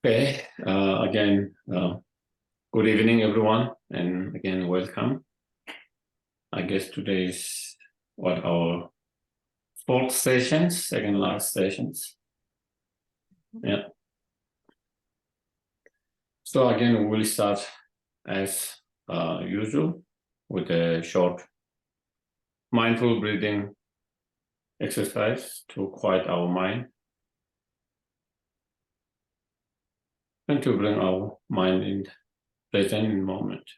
Okay, again, good evening, everyone, and again, welcome. I guess today is our fourth session, second last sessions. Yeah. So again, we will start as usual with a short mindful breathing exercise to quiet our mind and to bring our mind in present moment.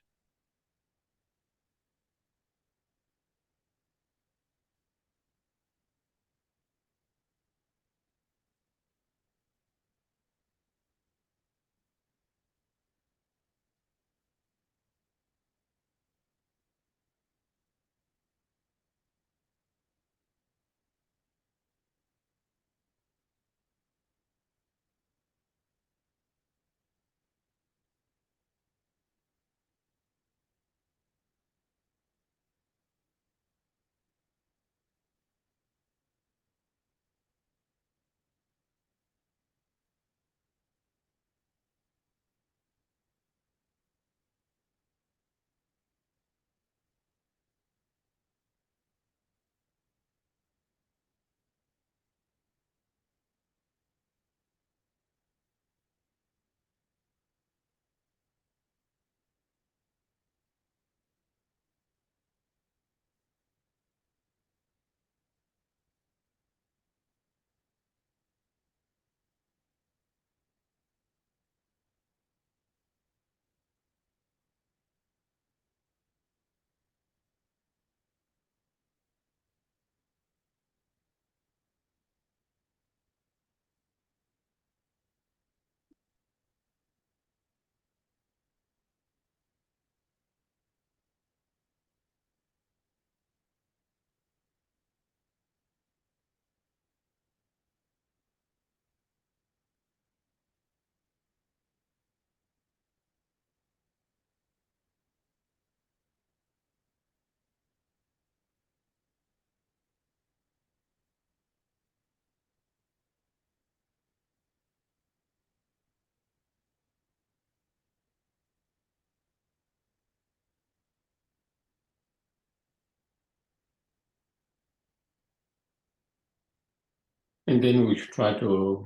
And then we should try to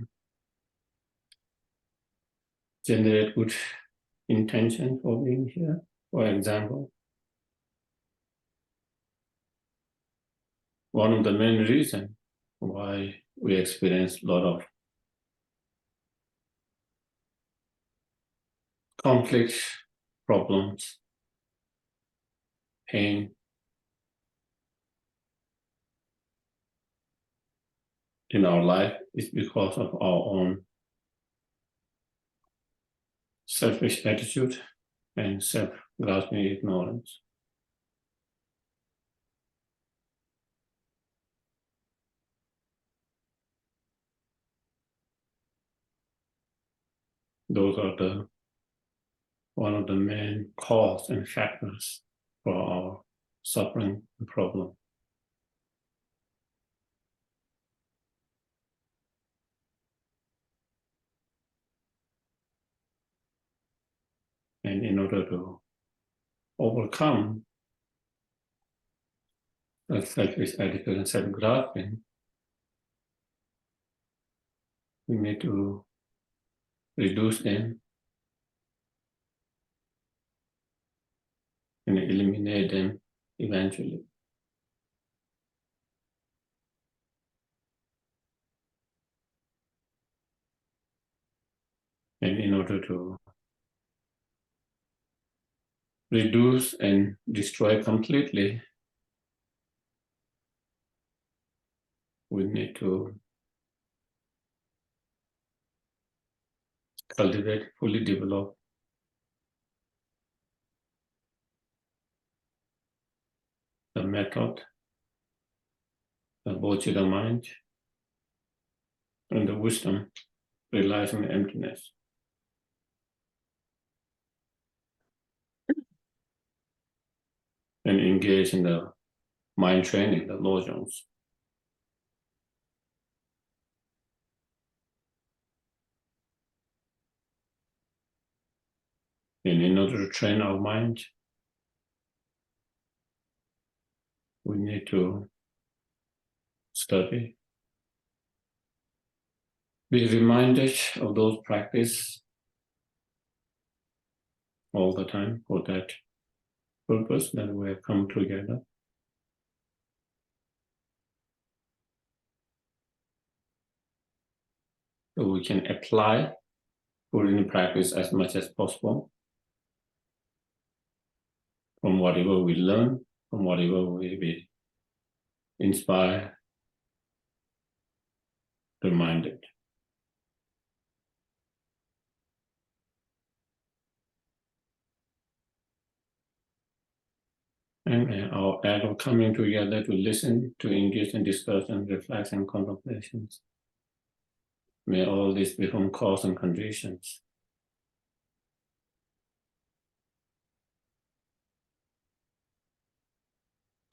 generate good intention for being here. For example, one of the main reasons why we experience a lot of conflicts, problems, pain in our life is because of our own selfish attitude and self-grasping ignorance. Those are one of the main cause and factors for our suffering and problem. And in order to overcome that selfish attitude and self-grasping, we need to reduce them and eliminate them eventually. And in order to reduce and destroy completely, we need to cultivate, fully develop the method, the Bodhisattva mind, and the wisdom realizing emptiness. And engage in the mind training, the lojong. And in order to train our mind, we need to study, be reminded of those practices all the time for that purpose that we have come together. So we can apply Buddhist practice as much as possible from whatever we learn, from whatever we be inspired, reminded. And our act of coming together to listen, to engage in discussion, reflection, contemplations. May all this become cause and conditions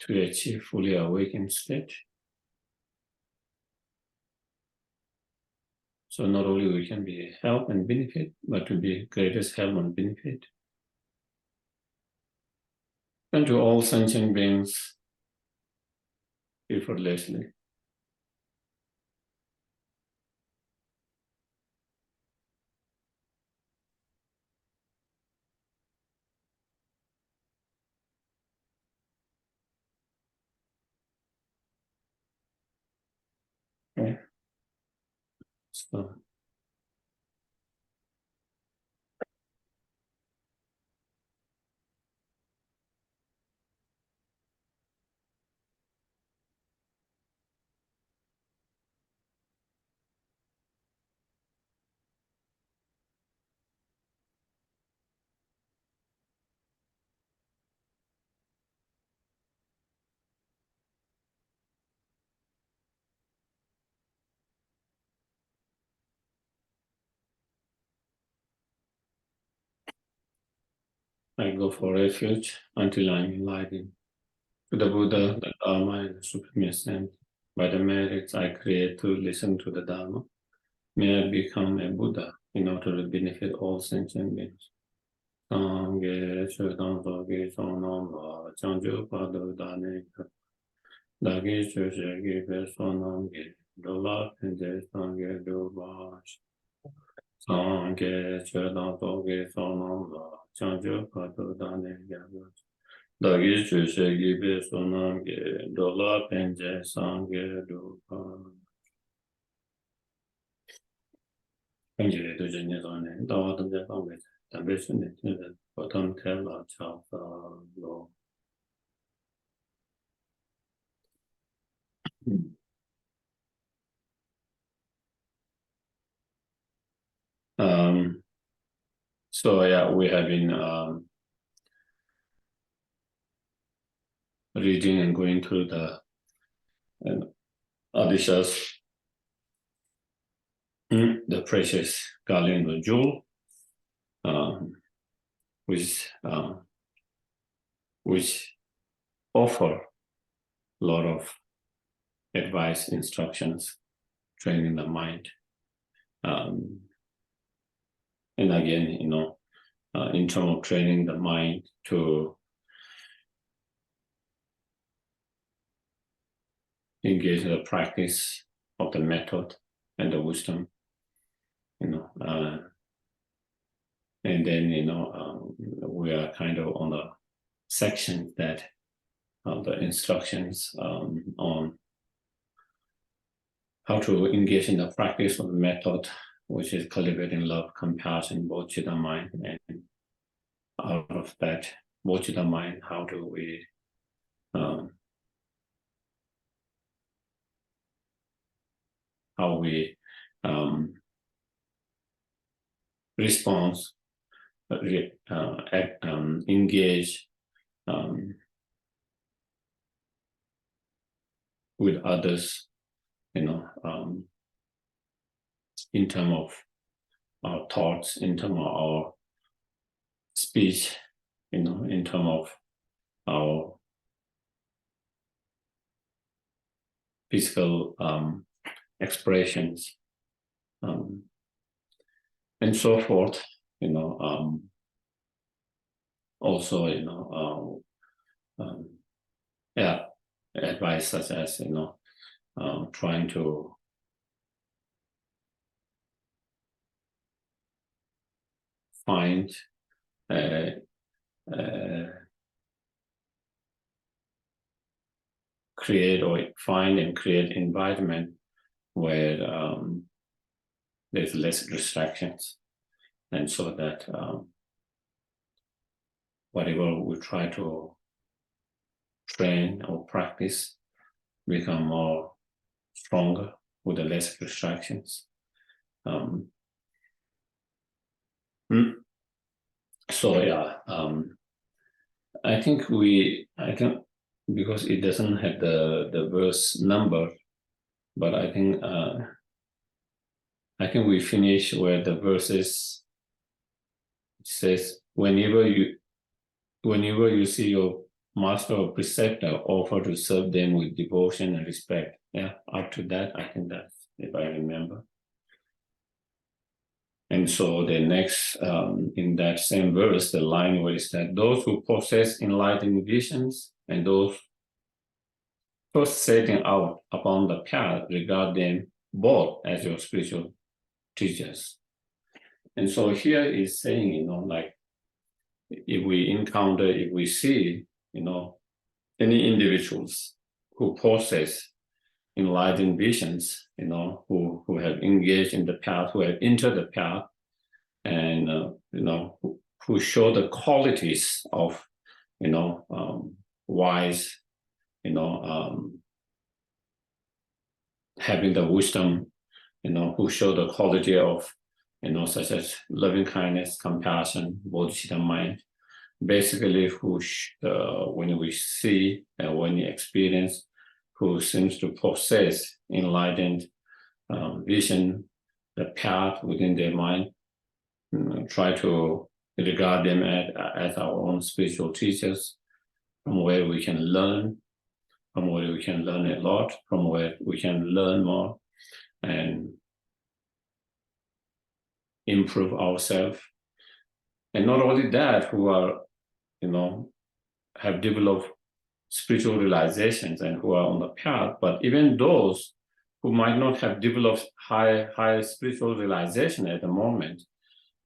to achieve fully awakened state. So not only we can be help and benefit, but to be greatest help and benefit. And to all sentient beings effortlessly. Okay. So I go for refuge until I'm enlightened. To the Buddha, the Dharma, and the Supreme Ascent. By the merits I create to listen to the Dharma, may I become a Buddha in order to benefit all sentient beings. Sangye Chedan Zogi Sonam La Changju Padu Dane Dagi Chushegi Pe Sonam Ge Dola Pende Sangye Dubash Sangye Chedan Zogi Sonam La Changju Padu Dane Gabash Dagi Chushegi Pe Sonam Ge Dola Pende Sangye Dubash Penge Do Jenye Zane Dawa Denge Kangwe Dambe Shune Tine Botam Tela Chapa Lo So yeah, we have been reading and going through the Atishas, the precious Garland jewel, which offer a lot of advice, instructions, training the mind, and again, in terms of training the mind to engage in the practice of the method and the wisdom, and then we are kind of on the section that the instructions on how to engage in the practice of the method, which is cultivating love, compassion, bodhicitta mind, and out of that bodhicitta mind, how do we respond, engage with others, in terms of our thoughts, in terms of our speech, in terms of our physical expressions, and so forth. Also, advice such as trying to find create or find and create environment where there's less distractions, and so that whatever we try to train or practice become more stronger with the less distractions. I think because it doesn't have the verse number, but I think we finish where the verses says, whenever you see your master or preceptor, offer to serve them with devotion and respect. Yeah, up to that, I think that's, if I remember. And so the next, in that same verse, the line where it says, those who possess enlightened visions and those first setting out upon the path, regard them both as your spiritual teachers. And so here is saying, like, if we see, any individuals who possess enlightened visions, who have engaged in the path, who have entered the path, and who show the qualities of wise, having the wisdom, who show the quality of such as loving kindness, compassion, Bodhisattva mind. Basically, when we see and when we experience, who seems to possess enlightened vision, the path within their mind, try to regard them as our own spiritual teachers, from where we can learn, from where we can learn a lot, from where we can learn more and improve ourselves. And not only that, who are, have developed spiritual realizations and who are on the path, but even those who might not have developed high spiritual realization at the moment,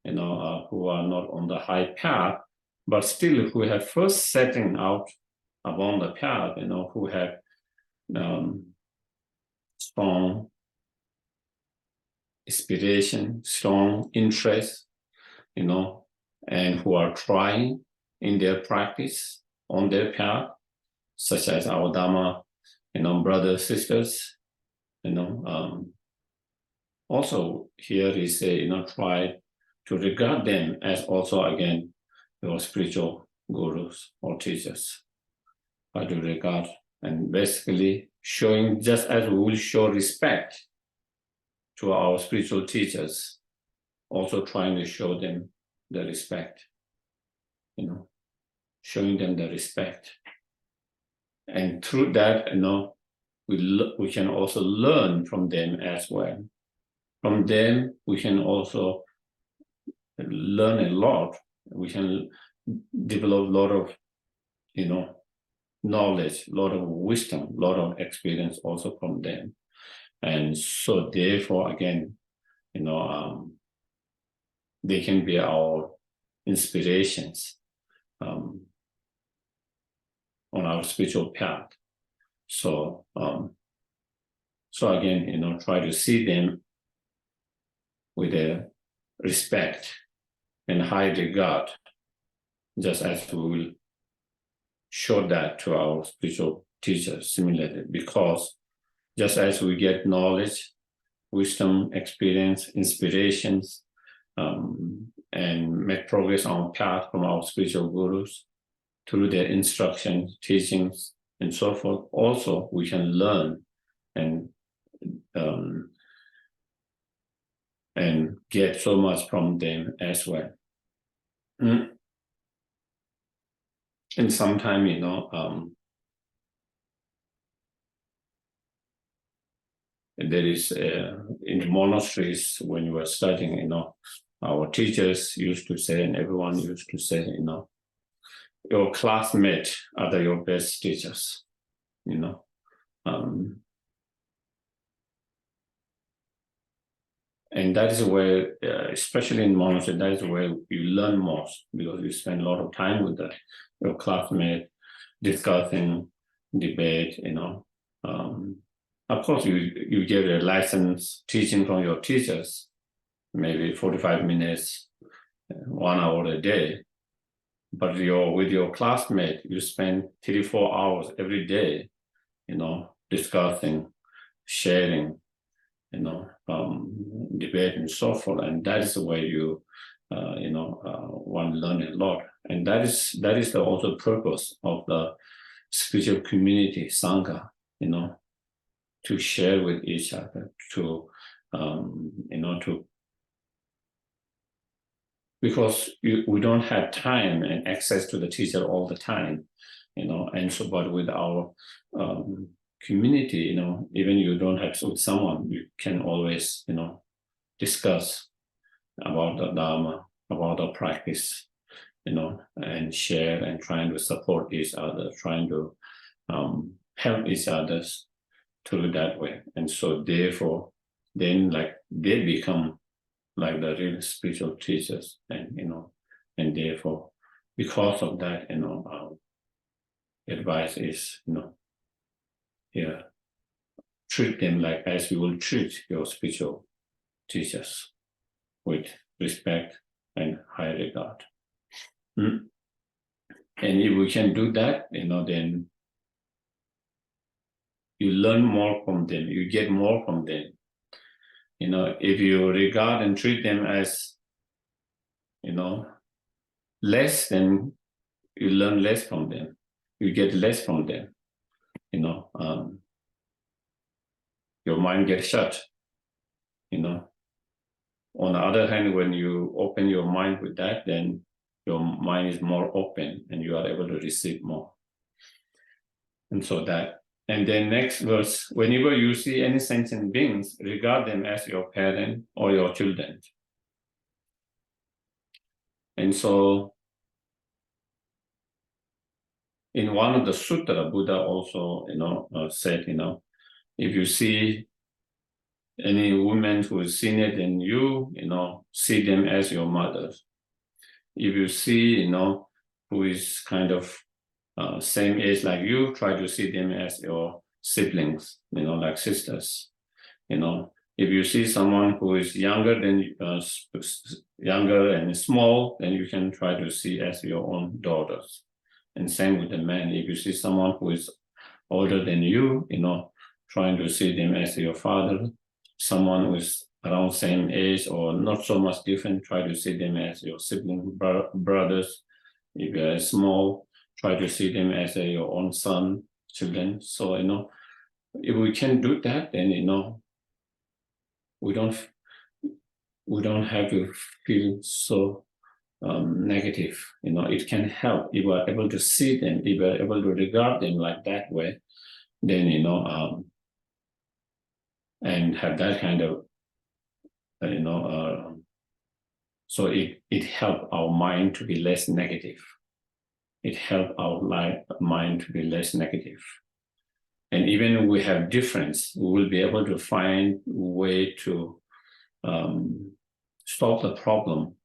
who are not on the high path, but still who have first setting out upon the path, who have strong inspiration, strong interest, and who are trying in their practice on their path, such as our Dharma, brothers, sisters, also here is try to regard them as also again your spiritual gurus or teachers. Try to regard and basically showing, just as we will show respect to our spiritual teachers, also trying to show them the respect, showing them the respect. And through that, we can also learn from them as well. From them, we can also learn a lot. We can develop a lot of, knowledge, a lot of wisdom, a lot of experience also from them. And so therefore, again, they can be our inspirations on our spiritual path. So again, try to see them with a respect and high regard, just as we will show that to our spiritual teachers similarly, because just as we get knowledge, wisdom, experience, inspirations, and make progress on path from our spiritual gurus through their instructions, teachings, and so forth, also we can learn and get so much from them as well. And sometimes, there is in the monasteries when you were studying, our teachers used to say, and everyone used to say, your classmates are your best teachers, and that is where, especially in monastery, that is where you learn most, because you spend a lot of time with your classmate, discussing, debate, Of course, you get a license teaching from your teachers, maybe 45 minutes, 1 hour a day. But with your classmate, you spend 3-4 hours every day, discussing, sharing, debate and so forth. And that is where you, want to learn a lot. And that is the also purpose of the spiritual community, Sangha, to share with each other, because we don't have time and access to the teacher all the time, and so, but with our community, even you don't have with someone, you can always, discuss about the Dharma, about the practice, and share and trying to support each other, trying to help each other through that way. And so therefore, then they become like the real spiritual teachers, and and therefore, because of that, advice is, treat them like as you will treat your spiritual teachers, with respect and high regard. And if we can do that, then you learn more from them, you get more from them. If you regard and treat them as, less, then you learn less from them, you get less from them, your mind gets shut, On the other hand, when you open your mind with that, then your mind is more open and you are able to receive more. And so that, and then next verse, whenever you see any sentient beings, regard them as your parent or your children. And so in one of the sutra, Buddha also, said, if you see any woman who is senior than you, see them as your mother. If you see, who is kind of same age like you, try to see them as your siblings, like sisters. If you see someone who is younger than younger and small, then you can try to see as your own daughters. And same with the men. If you see someone who is older than you, trying to see them as your father. Someone who is around same age or not so much different, try to see them as your sibling brothers. If you are small, try to see them as your own son, children. So, if we can do that, then, we don't have to feel so negative. It can help if we are able to see them, if we are able to regard them like that way, then, and have that kind of, so it helped our mind to be less negative. It helped our mind to be less negative. And even if we have difference, we will be able to find a way to solve the problem,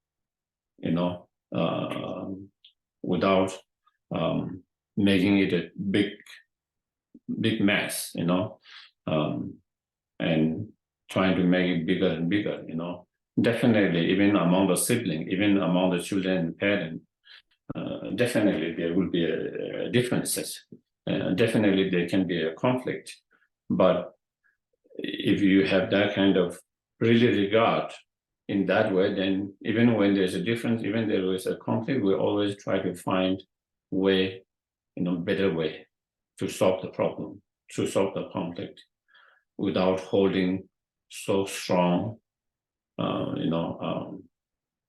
without making it a big mess, and trying to make it bigger and bigger, Definitely, even among the siblings, even among the children and parents, definitely there will be differences. Definitely there can be a conflict. But if you have that kind of really regard in that way, then even when there's a difference, even there is a conflict, we always try to find way, better way to solve the problem, to solve the conflict, without holding so strong,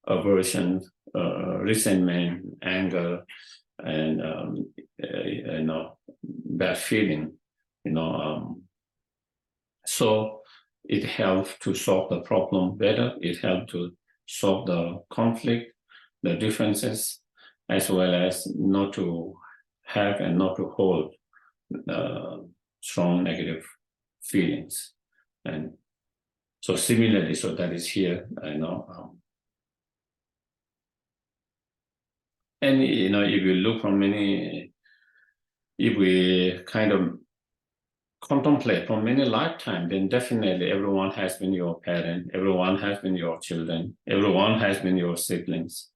aversion, resentment, anger, and bad feeling, So it helps to solve the problem better. It helps to solve the conflict, the differences, as well as not to have and not to hold strong negative feelings. And so similarly, so that is here, and if you look from if we kind of contemplate from many lifetimes, then definitely everyone has been your parent, everyone has been your children, everyone has been your siblings,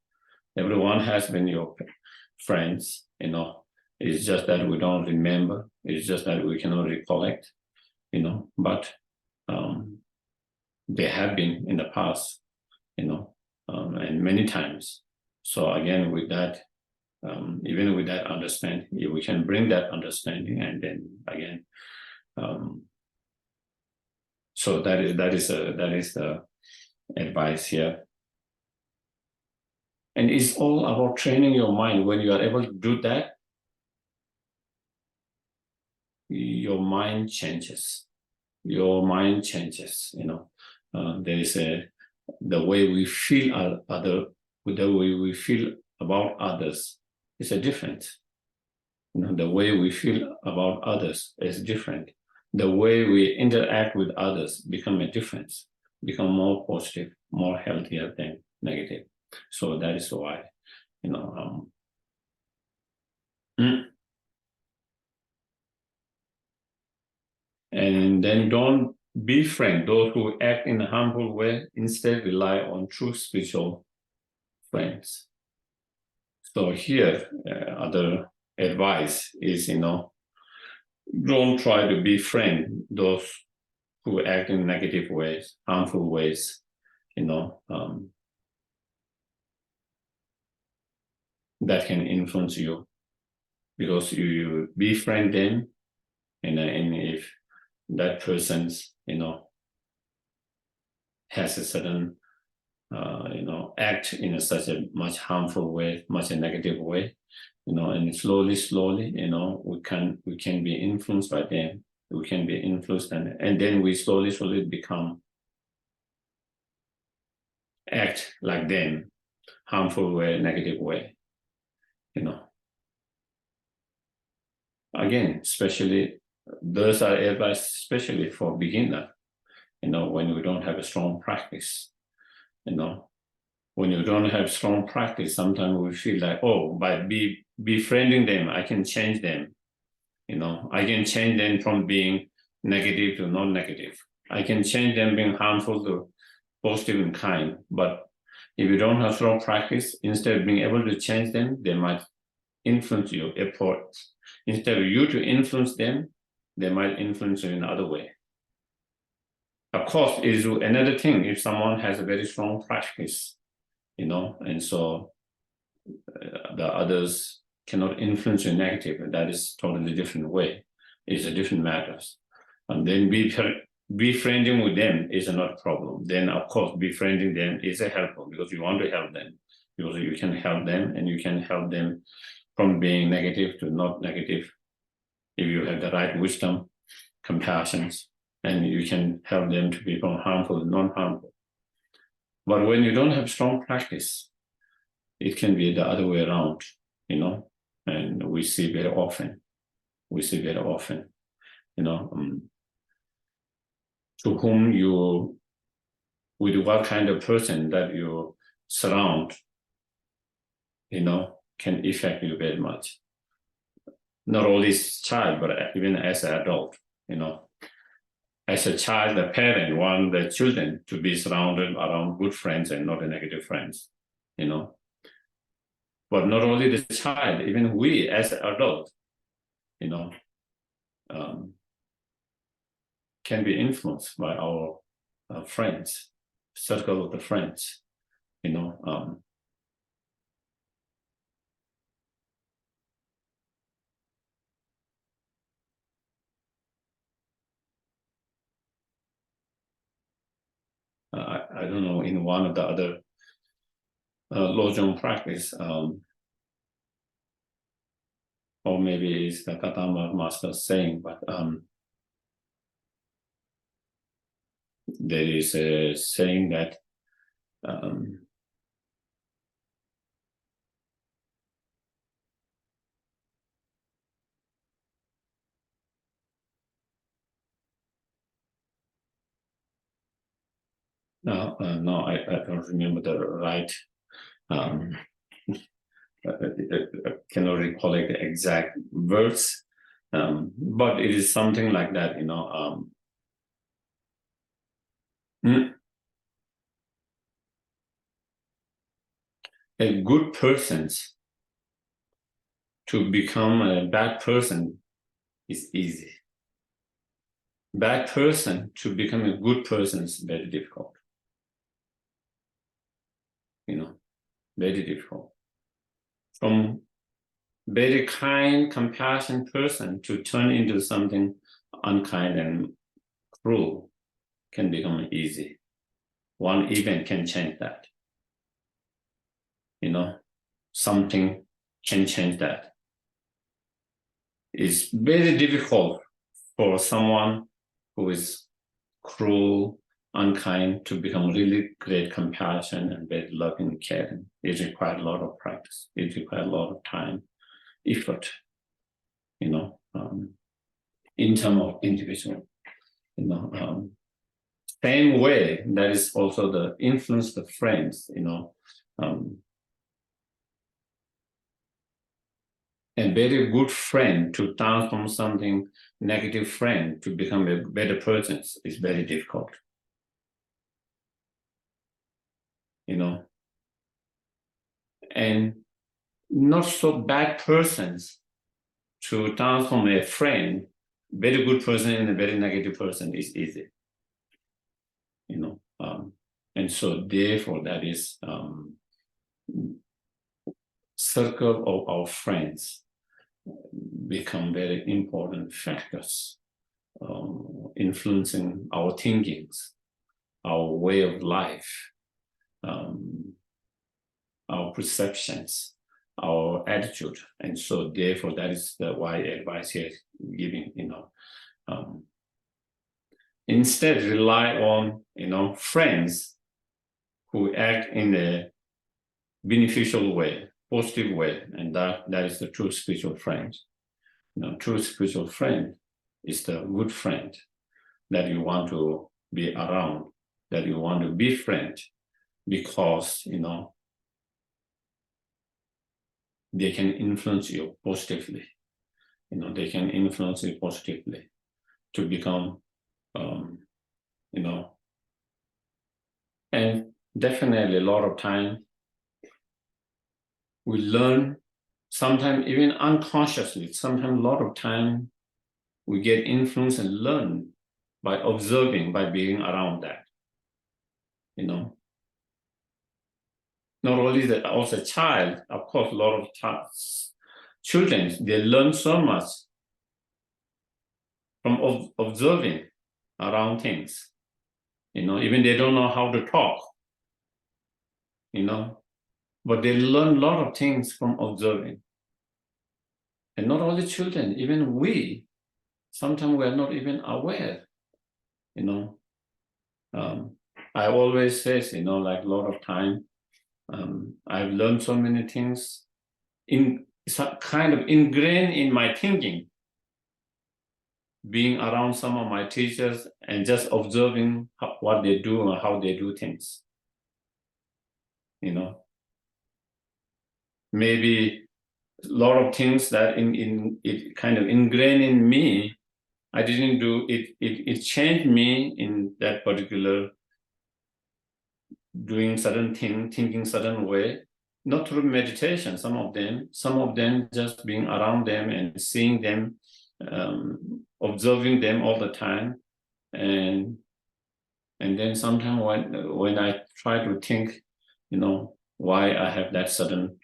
everyone has been your friends, It's just that we don't remember. It's just that we cannot recollect, but they have been in the past, and many times. So again, with that, even with that understanding, if we can bring that understanding, and then again, so that is the advice here. And it's all about training your mind. When you are able to do that, your mind changes. Your mind changes. There is the way we feel the way we feel about others is a difference. The way we feel about others is different. The way we interact with others become a difference, become more positive, more healthier than negative. So that is why, and then don't befriend those who act in a harmful way. Instead, rely on true spiritual friends. So here, other advice is, don't try to befriend those who act in negative ways, harmful ways, that can influence you, because you befriend them, and if that person's, has a certain, act in such a much harmful way, much a negative way, and slowly, we can be influenced by them. We can be influenced, and then we slowly become act like them, harmful way, negative way, Again, especially those are advice, especially for beginner, when we don't have a strong practice, when you don't have strong practice, sometimes we feel like, by befriending them, I can change them. I can change them from being negative to non-negative. I can change them being harmful to positive and kind. But if you don't have strong practice, instead of being able to change them, they might influence your efforts. Instead of you to influence them, they might influence you in another way. Of course, it is another thing if someone has a very strong practice, and so the others cannot influence you negative, and that is totally different way. It's a different matters. And then befriending with them is not a problem. Then of course befriending them is a helpful, because you want to help them, because you can help them, and you can help them from being negative to not negative if you have the right wisdom, compassion, and you can help them to become harmful and non-harmful. But when you don't have strong practice, it can be the other way around, and we see very often, to whom with what kind of person that you surround, can affect you very much. Not only as a child, but even as an adult, As a child, the parent want the children to be surrounded around good friends and not the negative friends, But not only the child, even we as an adult, can be influenced by our friends, circle of the friends, I don't know, in one of the other Lojong practice, or maybe it's the Katama master saying, but there is a saying that no, I don't remember the right. I cannot recall the exact words, but it is something like that, a good person to become a bad person is easy. Bad person to become a good person is very difficult. Very difficult. From very kind, compassionate person to turn into something unkind and cruel can become easy. One event can change that. Something can change that. It's very difficult for someone who is cruel, unkind to become really great compassion and very loving and caring. It requires a lot of practice. It requires a lot of time, effort, in terms of individual. Same way, that is also the influence of friends, a very good friend to transform something negative friend to become a better person is very difficult. And not so bad persons to transform a friend, very good person and a very negative person is easy. And so therefore that is circle of our friends become very important factors influencing our thinkings, our way of life, our perceptions, our attitude. And so therefore that is why advice here is giving, instead rely on, friends who act in a beneficial way, positive way, and that is the true spiritual friend. True spiritual friend is the good friend that you want to be around, that you want to befriend, because they can influence you positively. They can influence you positively to become, and definitely a lot of time we learn, sometimes even unconsciously, sometimes a lot of time we get influenced and learn by observing, by being around that. Not only that, also child, of course, a lot of children, they learn so much from observing around things. Even they don't know how to talk, but they learn a lot of things from observing. And not only children, even we, sometimes we are not even aware, I always say, like a lot of time, I've learned so many things, kind of ingrained in my thinking, being around some of my teachers and just observing what they do or how they do things. Maybe a lot of things that it kind of ingrained in me, I didn't do it. It changed me in that particular doing certain thing, thinking certain way, not through meditation. Some of them just being around them and seeing them, observing them all the time, and then sometimes when I try to think, why I have that certain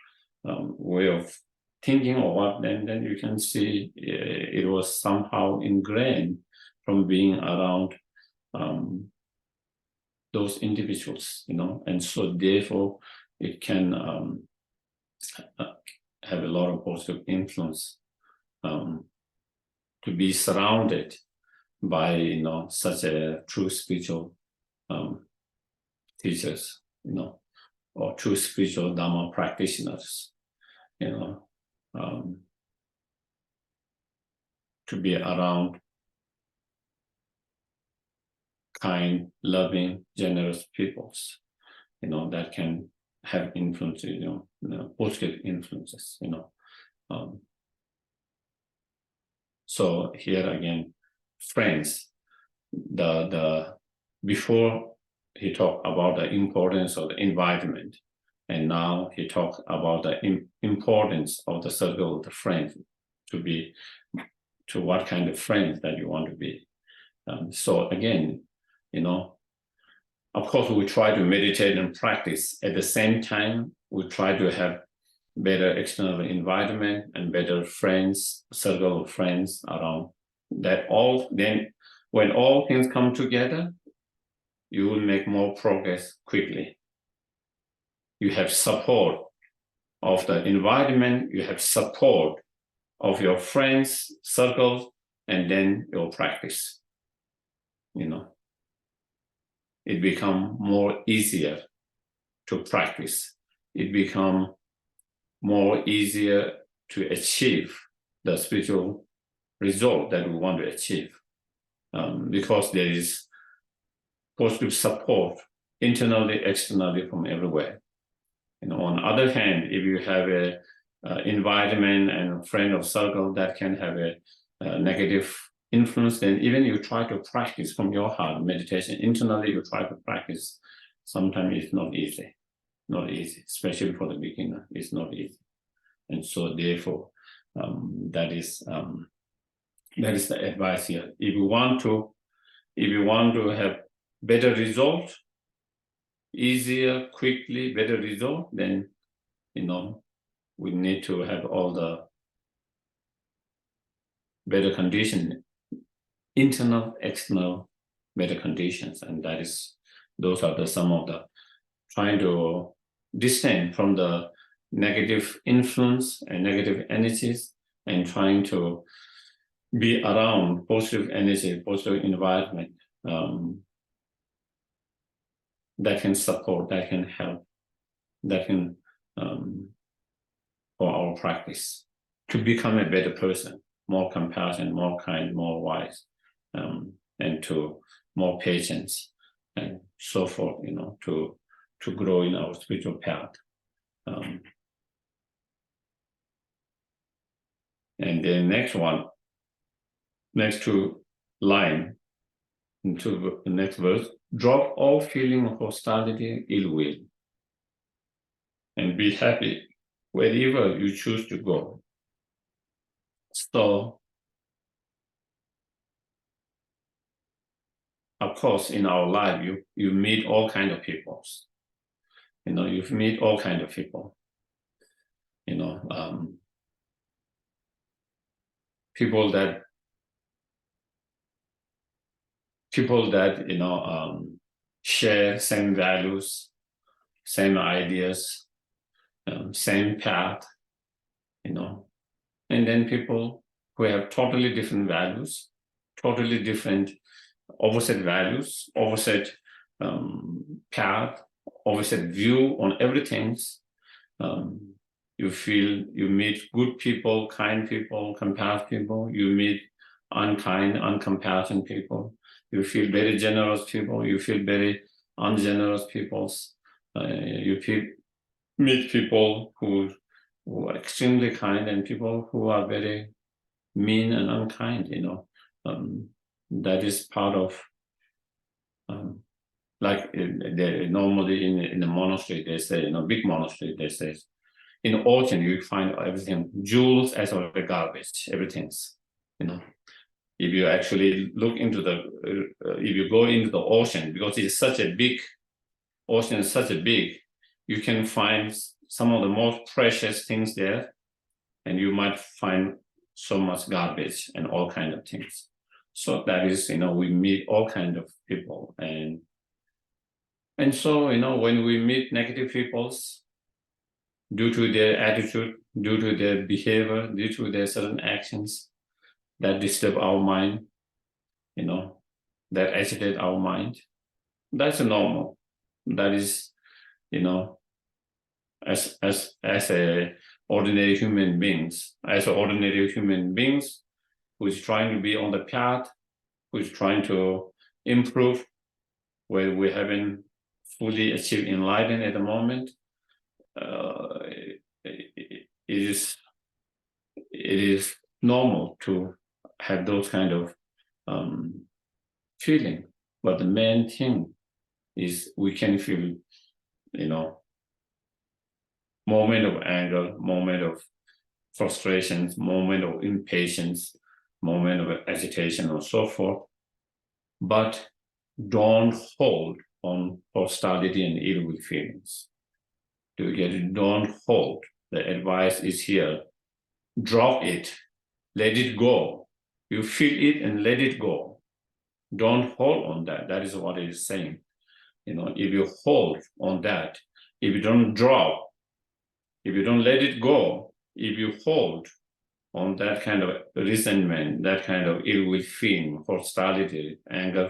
way of thinking or what, then you can see it was somehow ingrained from being around those individuals, and so therefore it can have a lot of positive influence to be surrounded by such a true spiritual teachers, or true spiritual Dharma practitioners, to be around kind, loving, generous peoples, that can have influence, positive influences, So here again, friends, the before he talked about the importance of the environment, and now he talked about the importance of the circle of the friends, to what kind of friends that you want to be. So again, of course, we try to meditate and practice. At the same time, we try to have better external environment and better friends, circle of friends around. Then when all things come together, you will make more progress quickly. You have support of the environment, you have support of your friends, circles, and then your practice. It becomes more easier to practice. It becomes more easier to achieve the spiritual result that we want to achieve, because there is positive support internally, externally, from everywhere. On the other hand, if you have a environment and a friend of circle that can have a negative influence, then even you try to practice from your heart meditation internally, you try to practice, sometimes it's not easy, especially for the beginner. It's not easy, and so therefore that is the advice here. If you want to have better result, easier, quickly, better result, then we need to have all the better condition, internal, external, better conditions, and those are some of the trying to distance from the negative influence and negative energies, and trying to be around positive energy, positive environment that can support, that can help, that can for our practice to become a better person, more compassion, more kind, more wise, and to more patience, and so forth, to grow in our spiritual path. And the next two line, into the next verse, drop all feeling of hostility, ill will, and be happy wherever you choose to go. So, of course, in our life, you meet all kinds of people. You meet all kinds of people. People that share same values, same ideas, same path, and then people who have totally different values, totally different opposite values, opposite path, opposite view on everything. You meet good people, kind people, compassionate people. You meet unkind, uncompassionate people. You feel very generous people. You feel very ungenerous people. You meet people who are extremely kind, and people who are very mean and unkind. That is part of, like normally in the monastery, they say, big monastery, they say, in the ocean you find everything, jewels as well as garbage, everything's, If you actually look into if you go into the ocean, because it's such a big, ocean is such a big, you can find some of the most precious things there, and you might find so much garbage and all kinds of things. So that is, we meet all kinds of people, and so, when we meet negative peoples, due to their attitude, due to their behavior, due to their certain actions that disturb our mind, that agitate our mind, That's normal. That is, as a ordinary human beings, who is trying to be on the path, who is trying to improve, where we haven't fully achieved enlightenment at the moment. It is normal to have those kind of feeling, but the main thing is we can feel, moment of anger, moment of frustrations, moment of impatience, moment of agitation, or so forth, but don't hold on hostility and ill will feelings. Do you get it? Don't hold. The advice is here. Drop it. Let it go. You feel it and let it go. Don't hold on that. That is what it is saying. If you hold on that, if you don't drop, if you don't let it go, if you hold on that kind of resentment, that kind of ill will feeling, hostility, anger,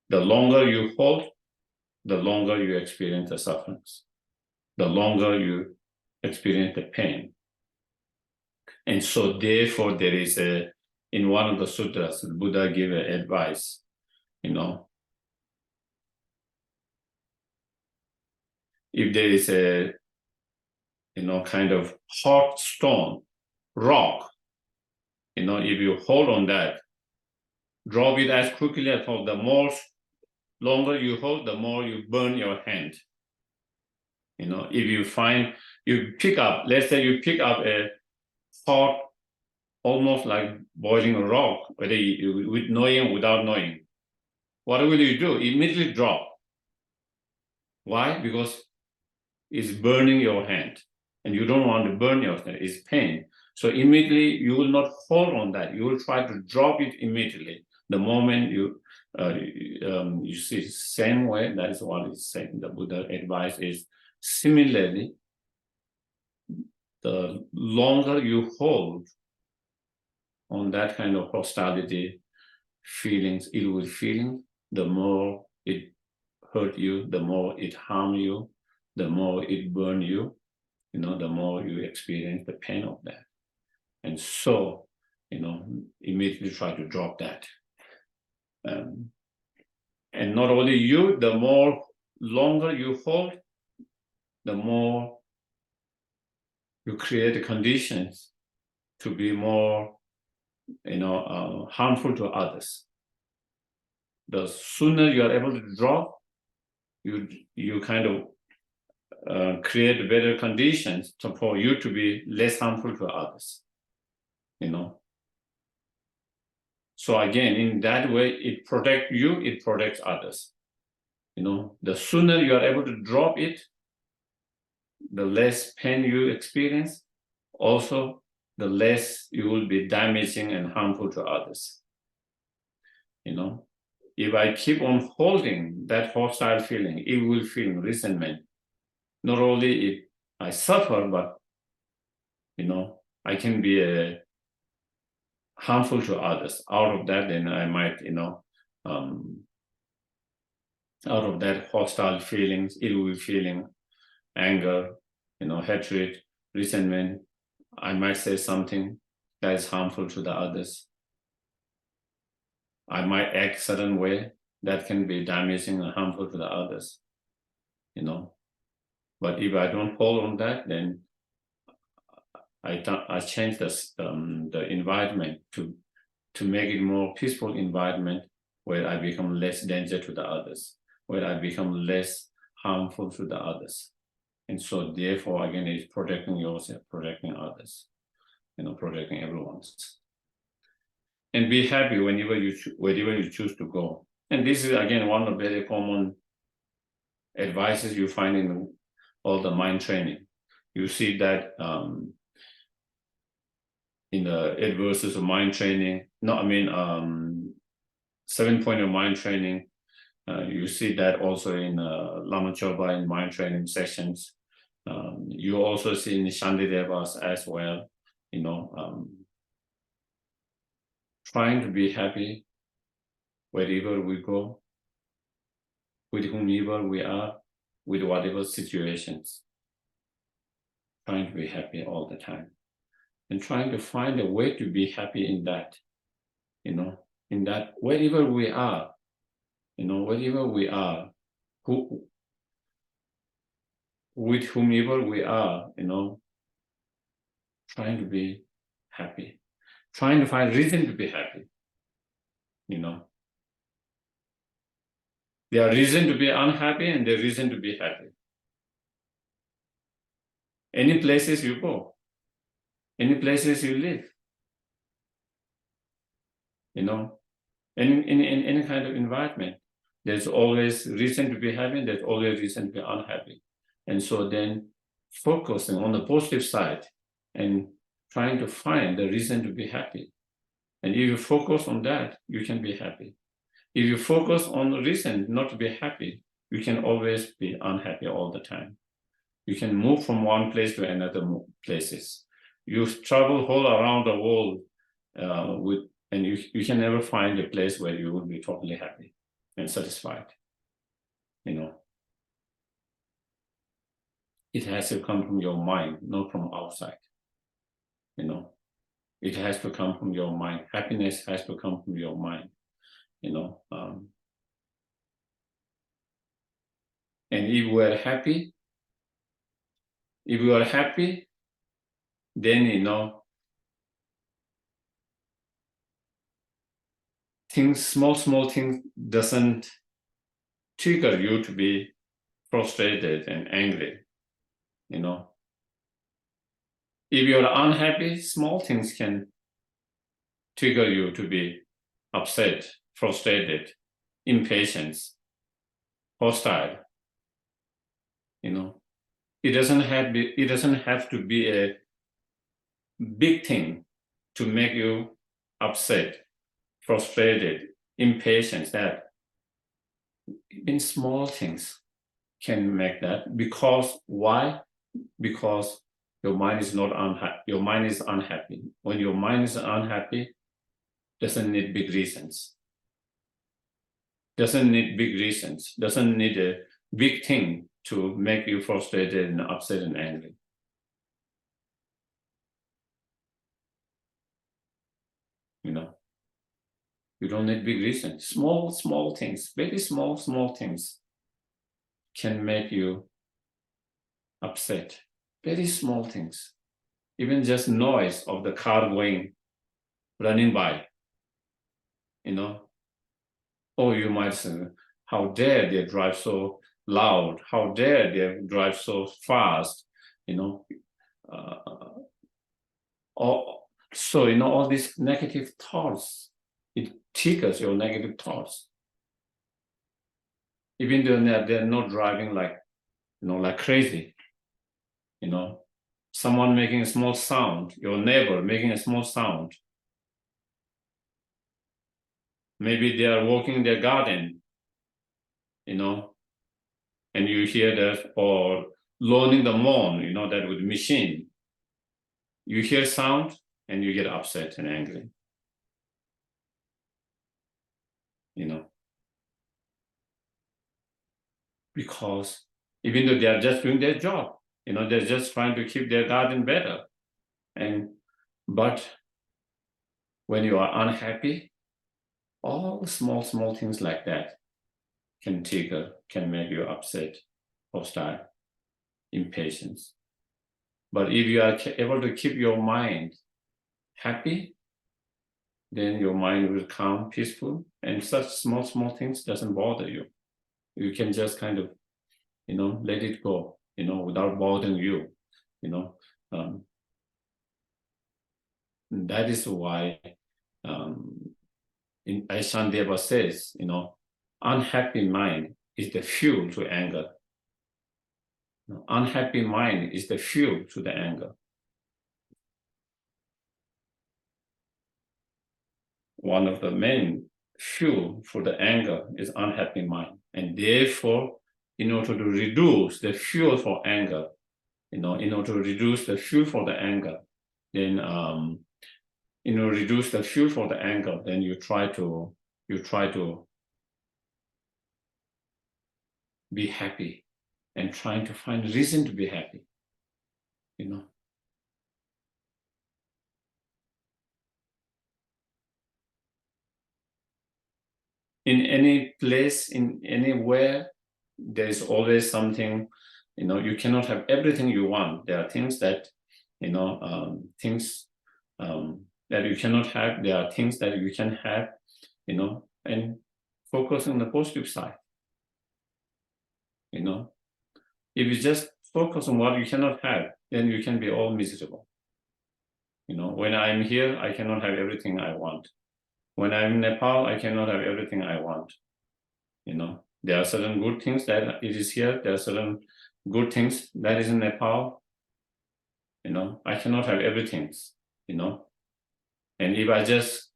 the longer you hold, the longer you experience the sufferings, the longer you experience the pain. And so therefore there is in one of the sutras, the Buddha gave advice, if there is a, kind of hot stone, rock, if you hold on that, drop it as quickly as possible. The more longer you hold, the more you burn your hand. If you find, you pick up, let's say you pick up a hot, almost like boiling a rock, whether you with knowing or without knowing, what will you do? Immediately drop. Why? Because it's burning your hand, and you don't want to burn your hand. It's pain. So immediately you will not hold on that. You will try to drop it immediately. The moment you see the same way, that is what it's saying. The Buddha advice is similarly, the longer you hold on that kind of hostility, feelings, ill will feeling, the more it hurt you, the more it harm you, the more it burn you, the more you experience the pain of that. And so, immediately try to drop that. And not only you, the more longer you hold, the more you create the conditions to be more, harmful to others. The sooner you are able to drop, you kind of create better conditions for you to be less harmful to others. So again, in that way, it protects you, it protects others. The sooner you are able to drop it, the less pain you experience. Also, the less you will be damaging and harmful to others. If I keep on holding that hostile feeling, evil feeling, resentment, not only I suffer, but I can be harmful to others. Out of that, then I might, out of that hostile feelings, ill will feeling, anger, hatred, resentment, I might say something that is harmful to the others. I might act a certain way that can be damaging and harmful to the others. But if I don't hold on that, then I change the environment to make it more peaceful environment where I become less danger to the others, where I become less harmful to the others. And so therefore, again, it's protecting yourself, protecting others, protecting everyone. And be happy wherever you choose to go. And this is, again, one of the very common advices you find in all the mind training. You see that in the 8 verses of mind training, 7 point of mind training, you see that also in Lama Chopa in mind training sessions. You also see in the Shantidevas as well, trying to be happy wherever we go. with whomever we are, with whatever situations. Trying to be happy all the time. And trying to find a way to be happy in that, in that wherever we are, wherever we are, with whomever we are, trying to be happy, trying to find reason to be happy, There are reason to be unhappy and there are reason to be happy. Any places you go, any places you live, in any kind of environment, there's always reason to be happy, there's always reason to be unhappy. And so then focusing on the positive side and trying to find the reason to be happy. And if you focus on that, you can be happy. If you focus on the reason not to be happy, you can always be unhappy all the time. You can move from one place to another places. You travel all around the world and you can never find a place where you will be totally happy and satisfied. It has to come from your mind, not from outside. It has to come from your mind. Happiness has to come from your mind. And if we are happy, then things, small things doesn't trigger you to be frustrated and angry. If you're unhappy, small things can trigger you to be upset, frustrated, impatient, hostile. It doesn't have to be a big thing to make you upset, frustrated, impatient. That in small things can make that. Because why? Because your mind is not unhappy. Your mind is unhappy. When your mind is unhappy, doesn't need big reasons. Doesn't need big reasons. Doesn't need a big thing to make you frustrated and upset and angry. You don't need big reasons. Small things, very small things can make you upset. Very small things. Even just noise of the car running by. Oh, you might say, how dare they drive so loud? How dare they drive so fast? All these negative thoughts, it triggers your negative thoughts. Even though they're not driving like crazy. Someone making a small sound, your neighbor making a small sound. Maybe they are walking their garden, and you hear that, or loading the lawn, that with machine. You hear sound and you get upset and angry. Because even though they are just doing their job, they're just trying to keep their garden better. But when you are unhappy, all small things like that can make you upset, hostile, impatient. But if you are able to keep your mind happy, then your mind will calm, peaceful, and such small things doesn't bother you. You can just kind of, let it go, without bothering you, that is why Aishandeva says, unhappy mind is the fuel to anger. Unhappy mind is the fuel to the anger. One of the main fuel for the anger is unhappy mind. And therefore, in order to reduce the fuel for anger, then in order to reduce the fuel for the anger, then you try to be happy and trying to find a reason to be happy, In any place, in anywhere, there is always something, you cannot have everything you want. There are things that, things that you cannot have. There are things that you can have, and focus on the positive side. If you just focus on what you cannot have, then you can be all miserable. When I'm here, I cannot have everything I want. When I'm in Nepal, I cannot have everything I want. There are certain good things that it is here. There are certain good things that is in Nepal. I cannot have everything, And if I just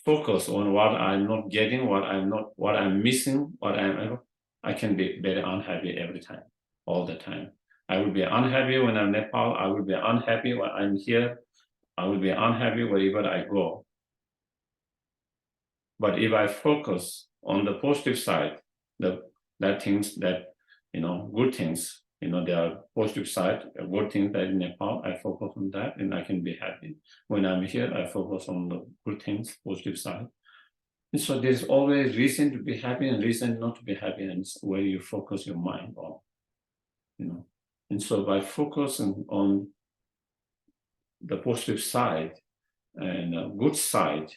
focus on what I'm not getting, what I'm missing, I can be very unhappy every time, all the time. I will be unhappy when I'm in Nepal. I will be unhappy when I'm here. I will be unhappy wherever I go. But if I focus on the positive side, that things that, good things, there are positive side, good things that in Nepal, I focus on that and I can be happy. When I'm here, I focus on the good things, positive side. And so there's always reason to be happy and reason not to be happy, and it's where you focus your mind on, And so by focusing on the positive side and good side,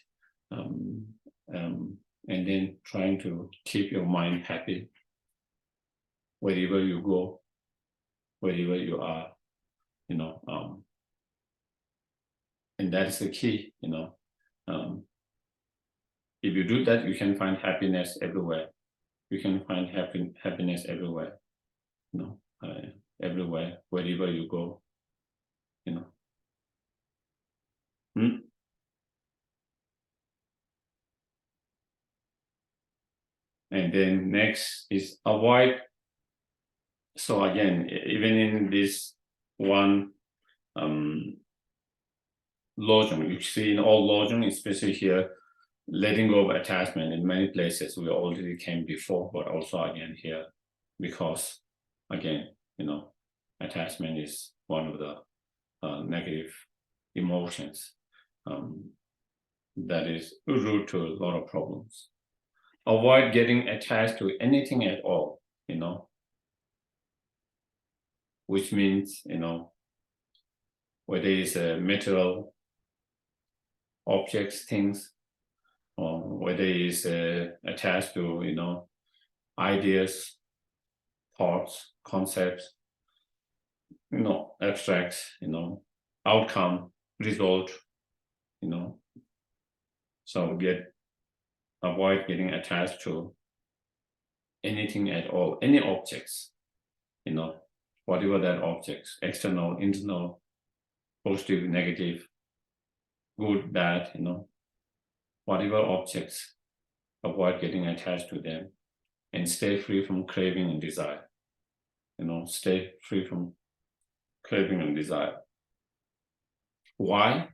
and then trying to keep your mind happy wherever you go, wherever you are, and that is the key, if you do that, you can find happiness everywhere. You can find happiness everywhere, everywhere, wherever you go, And then next is avoid. So again, even in this one lojong, you see in all lojong, especially here, letting go of attachment in many places we already came before, but also again here, because again, attachment is one of the negative emotions that is root to a lot of problems. Avoid getting attached to anything at all, which means, whether it's material objects, things, or whether it's attached to, ideas, thoughts, concepts, abstracts, outcome, result, so avoid getting attached to anything at all, any objects, whatever that objects, external, internal, positive, negative, good, bad, whatever objects, avoid getting attached to them and stay free from craving and desire. Stay free from craving and desire. Why?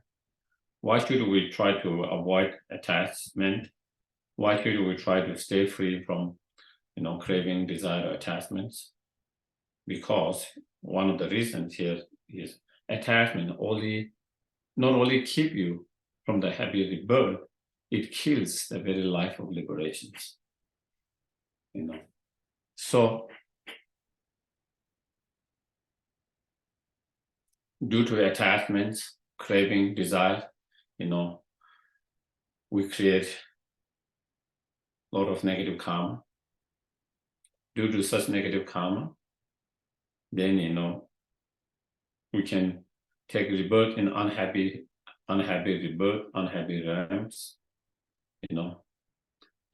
Why should we try to avoid attachment? Why should we try to stay free from, craving, desire, or attachments? Because one of the reasons here is attachment not only keep you from the happy rebirth, it kills the very life of liberations. So due to attachments, craving, desire, we create a lot of negative karma. Due to such negative karma, then we can take rebirth in unhappy rebirth, unhappy realms.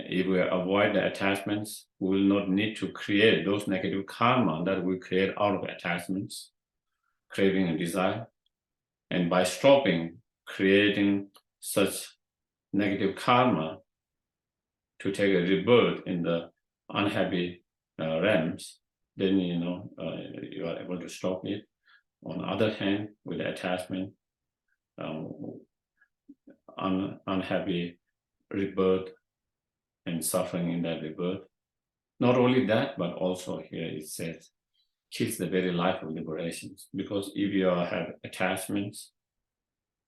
If we avoid the attachments, we will not need to create those negative karma that we create out of attachments, craving and desire. And by stopping creating such negative karma to take a rebirth in the unhappy realms, then you are able to stop it. On the other hand, with attachment, unhappy rebirth and suffering in that rebirth, Not only that, but also here it says, kills the very life of liberations. Because if you have attachments,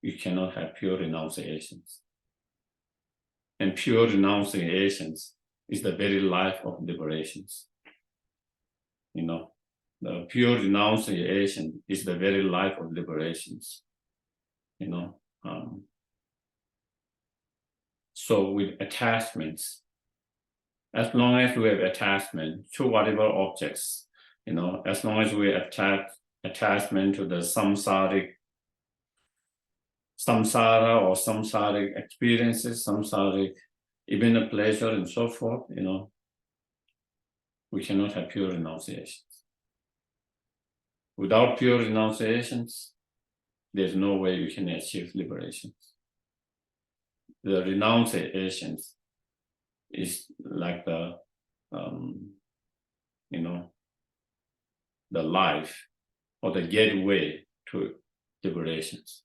you cannot have pure renunciations. And pure renunciations is the very life of liberations. The pure renunciation is the very life of liberations. So with attachments, as long as we have attachment to whatever objects, as long as we attach attachment to the samsara or samsaric experiences, samsaric, even a pleasure and so forth, we cannot have pure renunciations. Without pure renunciations, there's no way you can achieve liberations. The renunciations is like the life or the gateway to liberations.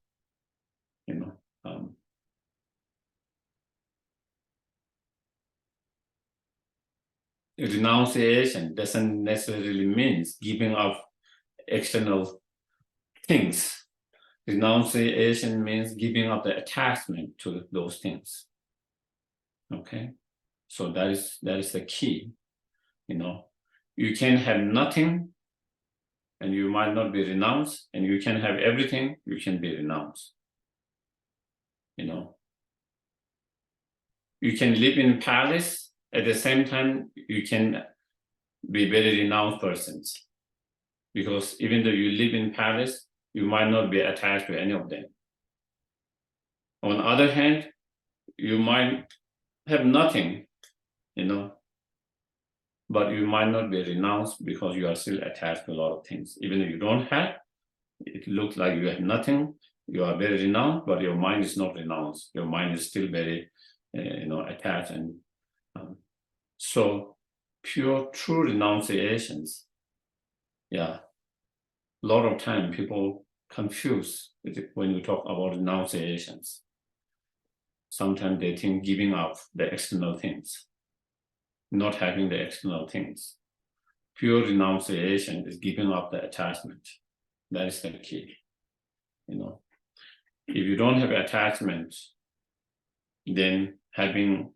Renunciation doesn't necessarily mean giving up external things. Renunciation means giving up the attachment to those things. Okay, so that is the key. You can have nothing, and you might not be renounced, and you can have everything, you can be renounced. You can live in palace, at the same time, you can be very renounced persons. Because even though you live in palace, you might not be attached to any of them. On the other hand, you might have nothing, but you might not be renounced because you are still attached to a lot of things. Even if you don't have, it looks like you have nothing, you are very renounced, but your mind is not renounced. Your mind is still very, attached. And so pure, true renunciations, a lot of time people confuse when we talk about renunciations. Sometimes they think giving up the external things, not having the external things. Pure renunciation is giving up the attachment. That is the key. If you don't have attachment, then having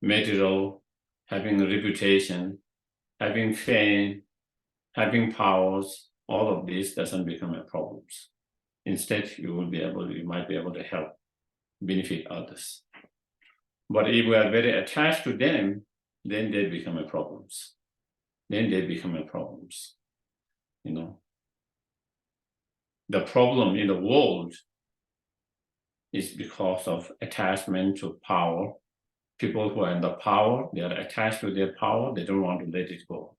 material, having a reputation, having fame, having powers, all of this doesn't become a problem. Instead, you might be able to help, benefit others. But if we are very attached to them, then they become a problem. The problem in the world is because of attachment to power. People who are in the power, they are attached to their power, they don't want to let it go.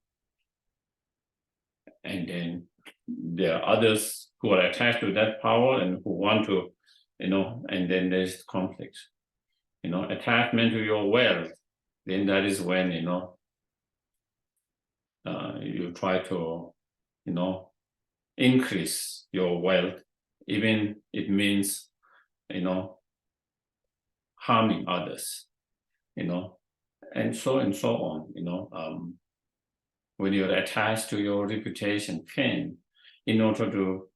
And then there are others who are attached to that power and who want to, and then there's conflict. Attachment to your wealth, then that is when, you try to, increase your wealth, even it means, harming others, and so on, when you're attached to your reputation, fame, in order to,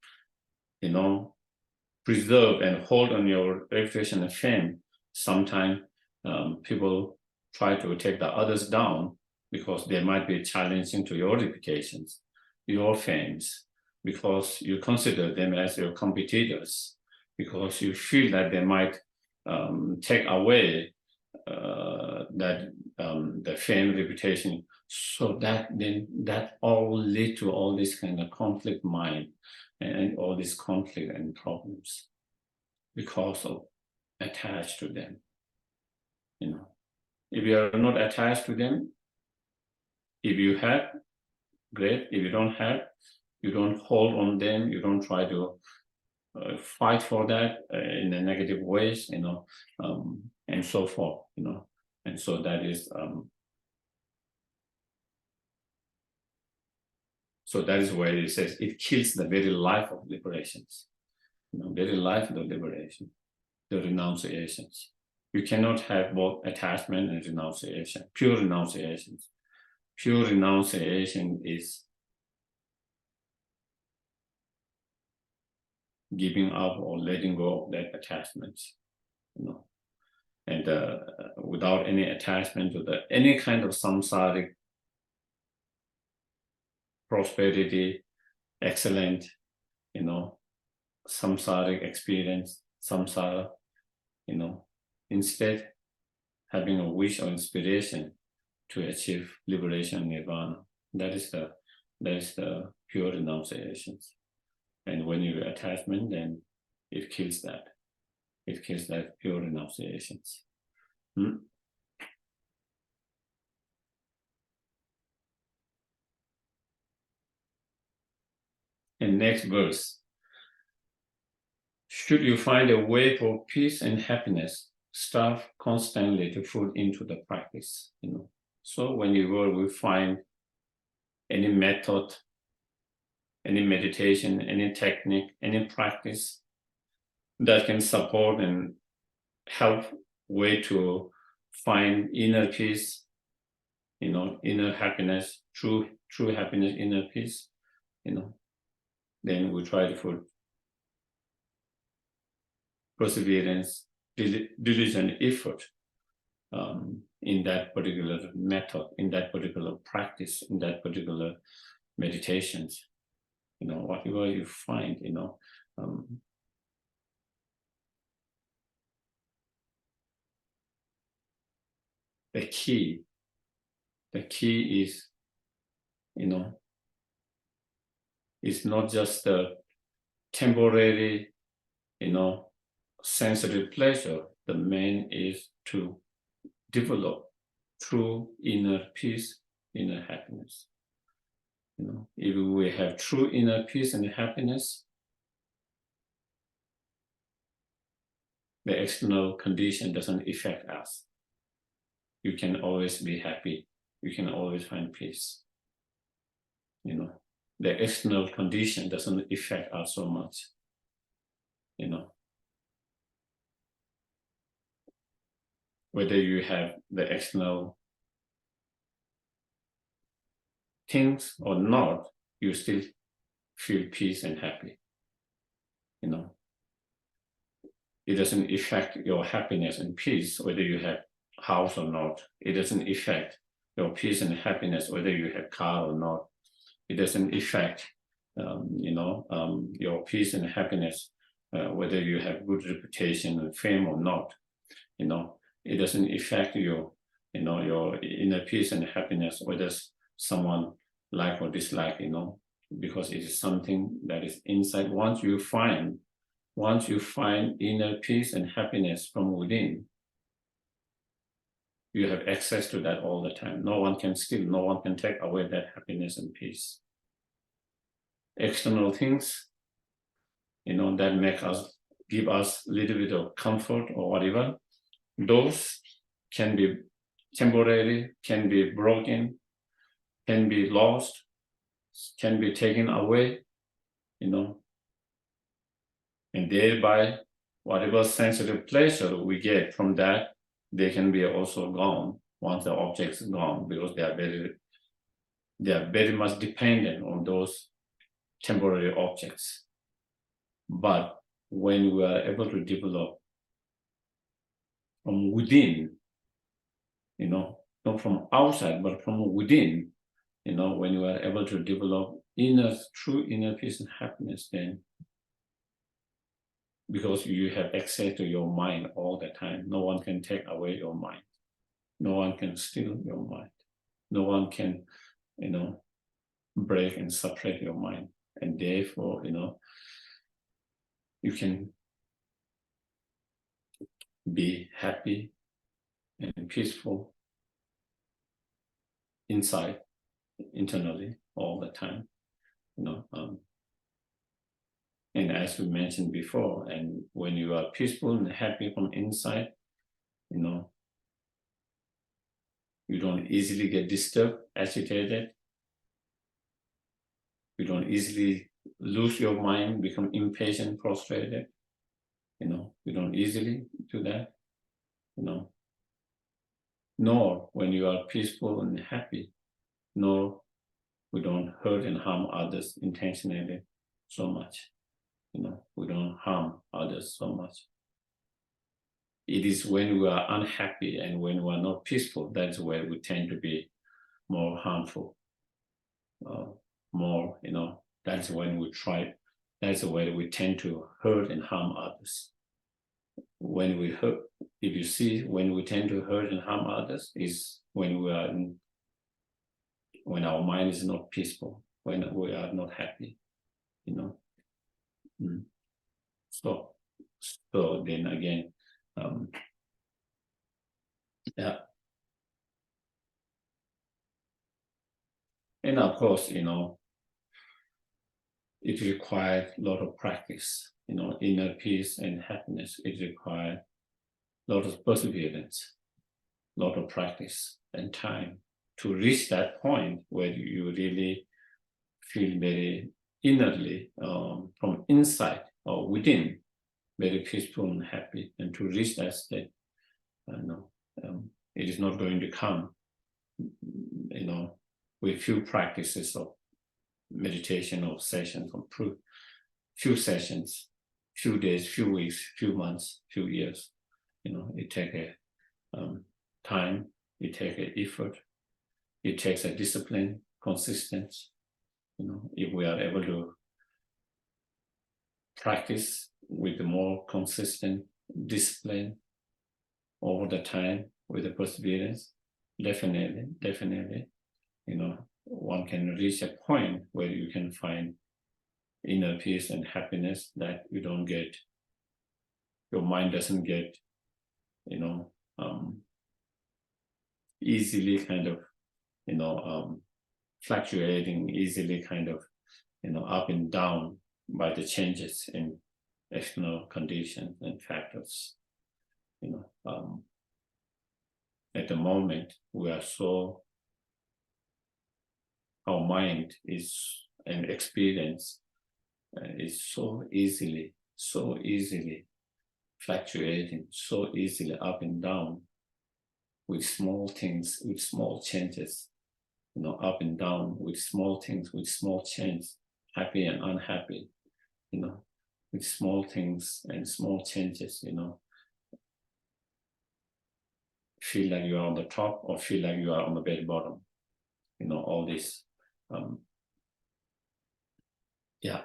preserve and hold on your reputation and fame, sometimes people try to take the others down because they might be challenging to your reputations, your fames, because you consider them as your competitors, because you feel that they might take away the fame, reputation. So that all lead to all this kind of conflict mind and all this conflict and problems because of attached to them. If you are not attached to them, if you have, great. If you don't have, you don't hold on them, you don't try to fight for that in a negative ways, and so forth, and so that is so that is where it says it kills the very life of liberations, very life of the liberation, the renunciations. You cannot have both attachment and renunciation, pure renunciations. pure renunciation is giving up or letting go of that attachment, and without any attachment to any kind of samsaric prosperity, excellent, samsaric experience, samsara, instead having a wish or inspiration to achieve liberation, nirvana. That is the pure renunciations. And when you attachment, then it kills that. It kills that pure renunciations. And next verse. Should you find a way for peace and happiness, strive constantly to put into the practice. So when you will find any method, any meditation, any technique, any practice that can support and help way to find inner peace, inner happiness, true happiness, inner peace, then we try to put perseverance, diligent effort in that particular method, in that particular practice, in that particular meditations. Whatever you find, the key is, it's not just the temporary, sensitive pleasure. The main is to develop true inner peace, inner happiness. If we have true inner peace and happiness, the external condition doesn't affect us. You can always be happy. You can always find peace. The external condition doesn't affect us so much. Whether you have the external things or not, you still feel peace and happy. It doesn't affect your happiness and peace whether you have house or not. It doesn't affect your peace and happiness whether you have car or not. It doesn't affect your peace and happiness whether you have good reputation and fame or not. It doesn't affect your inner peace and happiness whether someone like or dislike, because it is something that is inside. Once you find inner peace and happiness from within, you have access to that all the time. No one can steal, no one can take away that happiness and peace. External things, that give us a little bit of comfort or whatever, those can be temporary, can be broken, can be lost, can be taken away, and thereby whatever sensitive pleasure we get from that, they can be also gone once the object is gone, because they are very much dependent on those temporary objects. But when we are able to develop from within, not from outside, but from within, when you are able to develop true inner peace and happiness, then because you have access to your mind all the time, no one can take away your mind. No one can steal your mind. No one can, break and separate your mind. And therefore, you can be happy and peaceful inside, internally, all the time. And as we mentioned before, and when you are peaceful and happy from inside, you don't easily get disturbed, agitated. You don't easily lose your mind, become impatient, frustrated. You don't easily do that. Nor when you are peaceful and happy, no, we don't hurt and harm others intentionally so much. We don't harm others so much. It is when we are unhappy and when we are not peaceful, that's where we tend to be more harmful. More, that's when we try, that's where we tend to hurt and harm others. When we hurt, if you see, when we tend to hurt and harm others is when when our mind is not peaceful, when we are not happy, So then again, yeah. And of course, it requires a lot of practice, inner peace and happiness. It requires a lot of perseverance, a lot of practice and time to reach that point where you really feel very innerly, from inside or within, very peaceful and happy. And to reach that state, it is not going to come, with few practices of meditation or sessions, or few sessions, few days, few weeks, few months, few years. It takes a time, it takes an effort, it takes a discipline, consistency. If we are able to practice with the more consistent discipline over the time with the perseverance, definitely, one can reach a point where you can find inner peace and happiness that you don't get, your mind doesn't get, easily kind of, fluctuating, easily kind of, up and down by the changes in external conditions and factors. At the moment, we are our mind is, and experience is so easily fluctuating, so easily up and down with small things, with small changes, up and down with small things, with small changes, happy and unhappy, with small things and small changes, feel like you are on the top or feel like you are on the very bottom, all this. Yeah.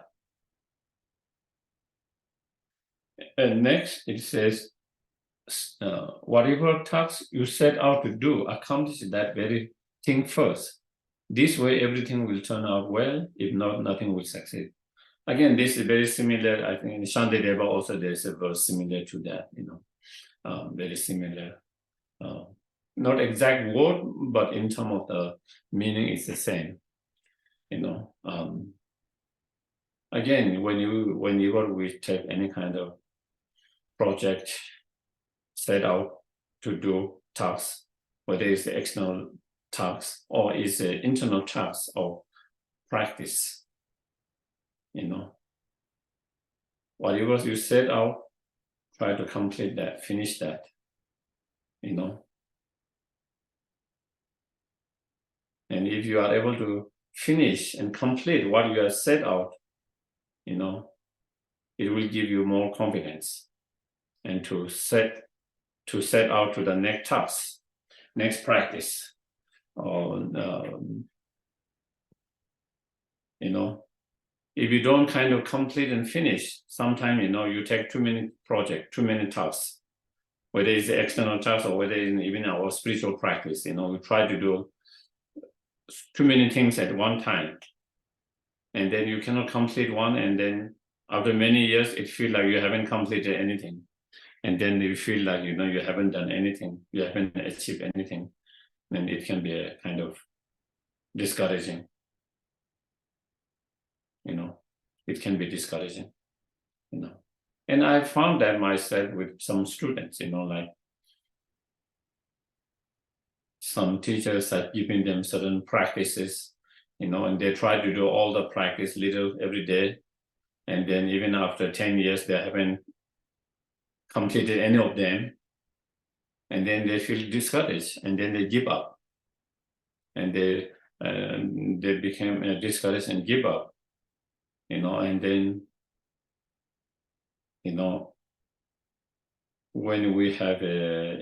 And next it says, whatever task you set out to do, accomplish that very thing first. This way everything will turn out well. If not, nothing will succeed. Again, this is very similar. I think in Shantideva also there's a verse similar to that, very similar. Not exact word, but in terms of the meaning, it's the same. Again, when we take any kind of project, set out to do tasks, whether it's the external tasks or it's the internal tasks of practice, whatever you set out, try to complete that, finish that, And if you are able to finish and complete what you have set out, it will give you more confidence and to set out to the next task, next practice. Or, if you don't kind of complete and finish, sometimes, you take too many projects, too many tasks, whether it's the external task or whether it's even our spiritual practice, we try to do too many things at one time. And then you cannot complete one, and then after many years, it feels like you haven't completed anything. And then you feel like, you haven't done anything, you haven't achieved anything. And it can be a kind of discouraging. It can be discouraging, And I found that myself with some students, like some teachers are giving them certain practices, and they try to do all the practice little every day. And then even after 10 years, they haven't completed any of them. And then they feel discouraged, and then they give up. And and they became discouraged and give up, and then, when we have a,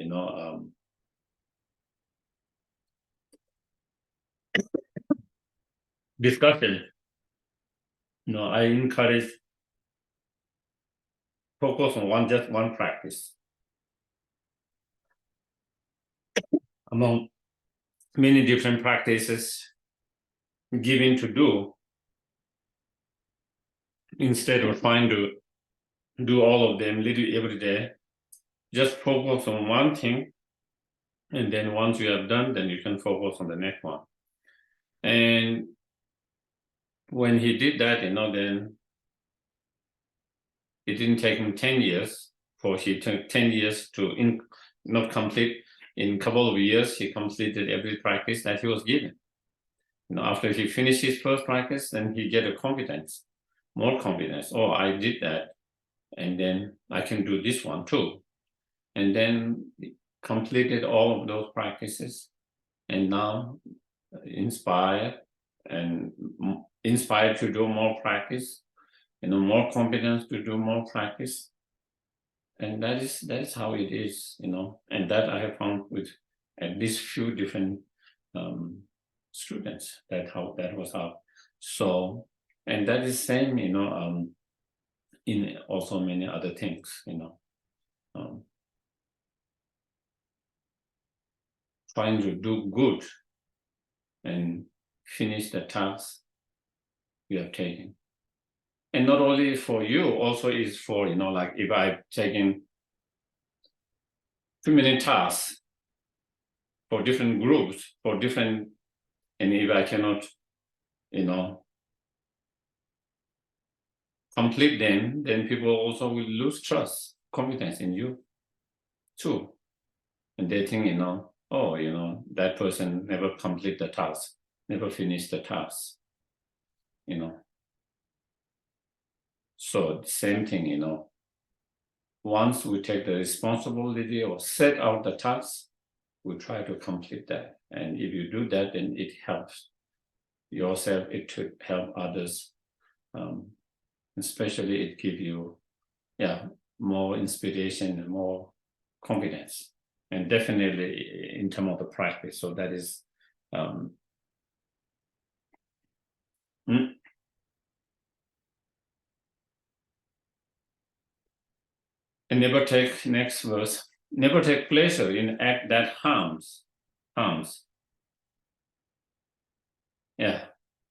discussion, I encourage focus on just one practice among many different practices given to do, instead of trying to do all of them little every day. Just focus on one thing, and then once you have done, then you can focus on the next one. And when he did that, then it didn't take him 10 years, for he took 10 years to not complete. In a couple of years, he completed every practice that he was given. After he finished his first practice, then he get a confidence, more confidence. Oh, I did that, and then I can do this one too. And then completed all of those practices, and now inspired to do more practice, more confidence to do more practice. And that is how it is, and that I have found with at least few different students, that was how. So, and that is same, in also many other things, trying to do good and finish the task you have taken. And not only for you, also is for, like if I've taken too many tasks for different groups, and if I cannot, complete them, then people also will lose trust, confidence in you too. And they think, that person never complete the task, never finish the task, So same thing, once we take the responsibility or set out the task, we try to complete that. And if you do that, then it helps yourself, it should help others. Especially it gives you, more inspiration and more confidence. And definitely in terms of the practice. So that is, and never take, next verse, never take pleasure in act that harms. Yeah,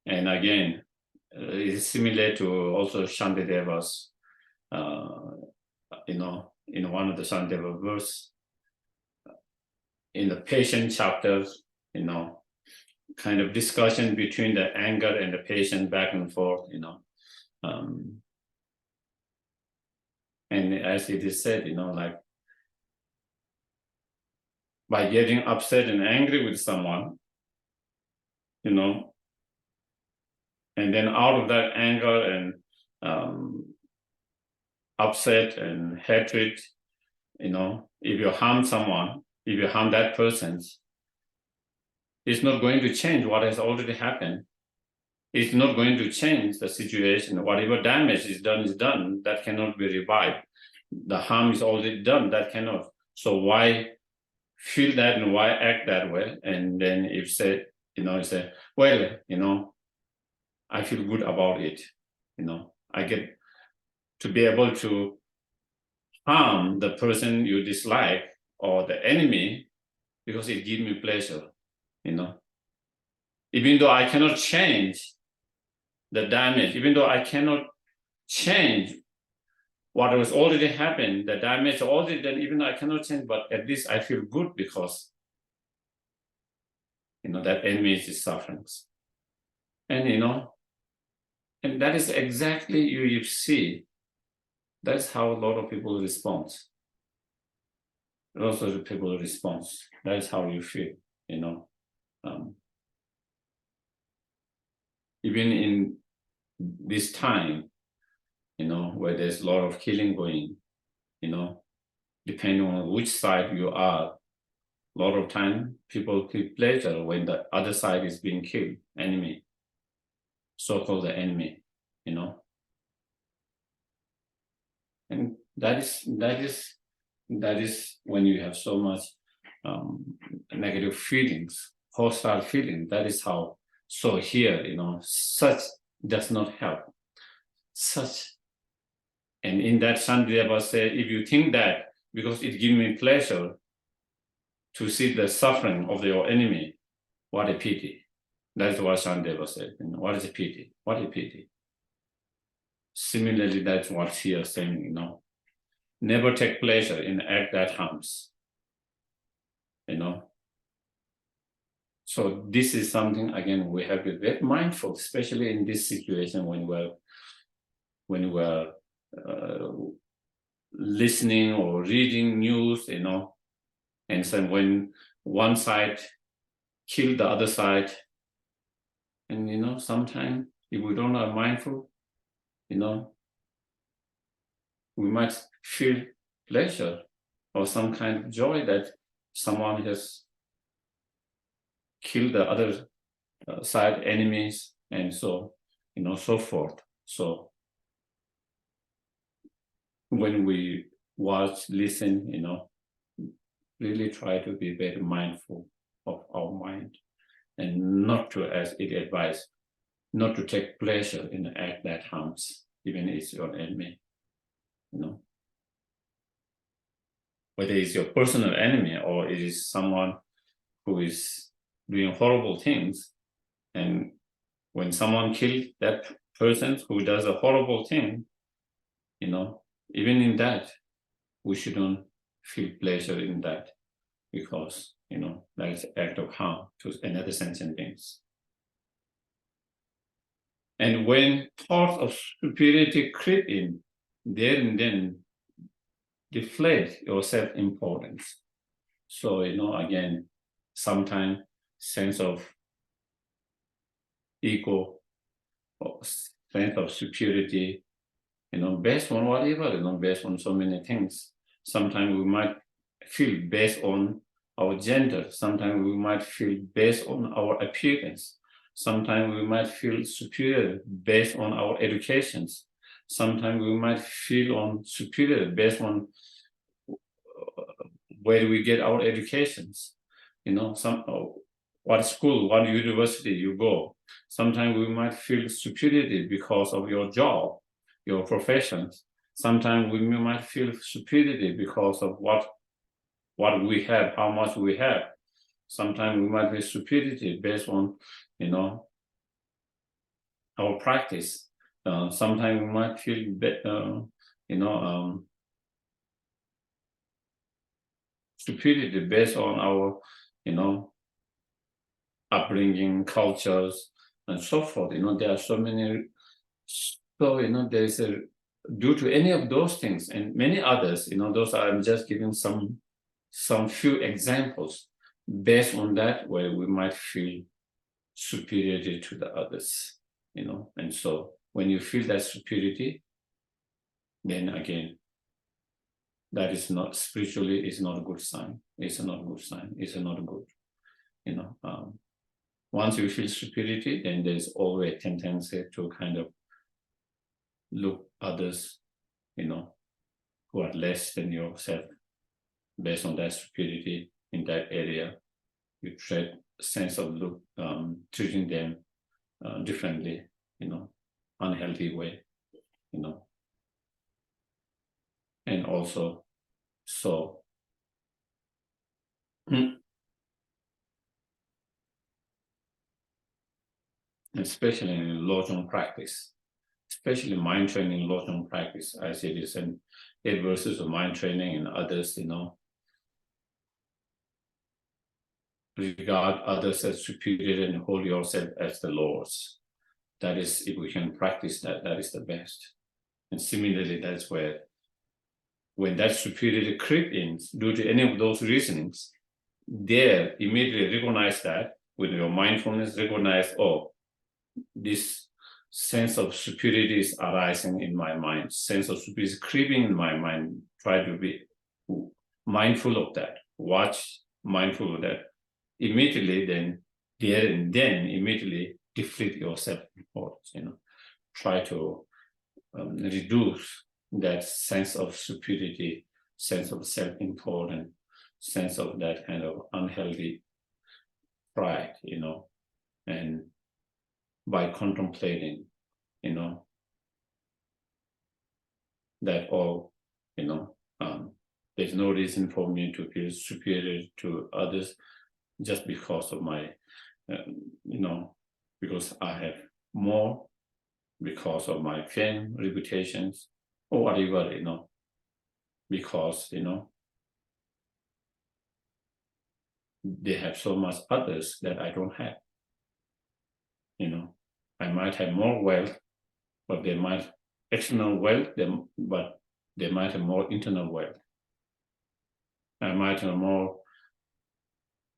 and again, it is similar to also Shantideva's, in one of the Shantideva verse, in the patient chapters, kind of discussion between the anger and the patient back and forth, and as it is said, like by getting upset and angry with someone, and then out of that anger and upset and hatred, if you harm someone, if you harm that person, it's not going to change what has already happened. It's not going to change the situation. Whatever damage is done. That cannot be revived. The harm is already done. That cannot. So why feel that and why act that way? And then if say, well, I feel good about it. I get to be able to harm the person you dislike or the enemy because it gives me pleasure, Even though I cannot change the damage, even though I cannot change what has already happened, the damage already done, even though I cannot change, but at least I feel good because, that enemy is suffering. And, and that is exactly you see. That's how a lot of people respond. Lots of people respond. That's how you feel, even in this time, where there's a lot of killing going, depending on which side you are, A lot of time, people feel pleasure when the other side is being killed, enemy, so-called the enemy, you know. And that is when you have so much negative feelings, hostile feelings. That is how. So here, you know, such does not help. Such, and in that Shantideva said, if you think that because it gives me pleasure to see the suffering of your enemy, what a pity. That's what Shantideva said. You know, what is a pity? What a pity. Similarly, that's what here is saying, you know. Never take pleasure in act that harms. You know. So this is something, again, we have to be very mindful, especially in this situation when we're listening or reading news, you know, and so when one side kill the other side, and you know, sometimes if we don't are mindful, you know, we might feel pleasure or some kind of joy that someone has killed the other side enemies, and so, you know, so forth. So when we watch, listen, you know, really try to be very mindful of our mind and not to, as it advised, not to take pleasure in the act that harms, even if it's your enemy, you know. Whether it's your personal enemy or it is someone who is doing horrible things, and when someone kills that person who does a horrible thing, you know, even in that, we shouldn't feel pleasure in that, because, you know, that is an act of harm to another sentient beings. And when thoughts of superiority creep in, there and then deflate your self-importance. So, you know, again, sometimes sense of ego or sense of superiority, you know, based on whatever, you know, based on so many things. Sometimes we might feel based on our gender. Sometimes we might feel based on our appearance. Sometimes we might feel superior based on our educations. Sometimes we might feel on superior based on where we get our educations. You know, what school, what university you go. Sometimes we might feel superiority because of your job, your professions. Sometimes we might feel superiority because of what we have, how much we have. Sometimes we might be superiority based on, you know, our practice. Sometimes we might feel, you know, superiority based on our, you know, upbringing, cultures, and so forth. You know, there are so many. So, you know, there is a, due to any of those things and many others, you know, those are, I'm just giving some few examples. Based on that, where we might feel superiority to the others, you know. And so when you feel that superiority, then again, that is not spiritually, is not a good sign. It's not a good sign. It's not good, you know. Once you feel superiority, then there's always a tendency to kind of look others, you know, who are less than yourself. Based on that superiority in that area, you try sense of look, treating them differently, you know, unhealthy way, you know. And also, so especially in Lojong practice, especially mind training, Lojong practice, as it is in 8 verses of mind training and others, you know, regard others as superior and hold yourself as the Lord's. That is, if we can practice that, that is the best. And similarly, that's where, when that superiority creeps in due to any of those reasonings, there immediately recognize that with your mindfulness, recognize, oh, this sense of superiority is arising in my mind, sense of superiority is creeping in my mind. Try to be mindful of that. Watch mindful of that, immediately then, there and then, immediately deflate your self-importance, try to reduce that sense of superiority, sense of self-importance, sense of that kind of unhealthy pride, and by contemplating, that all, there's no reason for me to feel superior to others just because of my, because I have more, because of my fame, reputations, or whatever, because, they have so much others that I don't have. I might have more wealth, but they might external wealth, but they might have more internal wealth. I might have more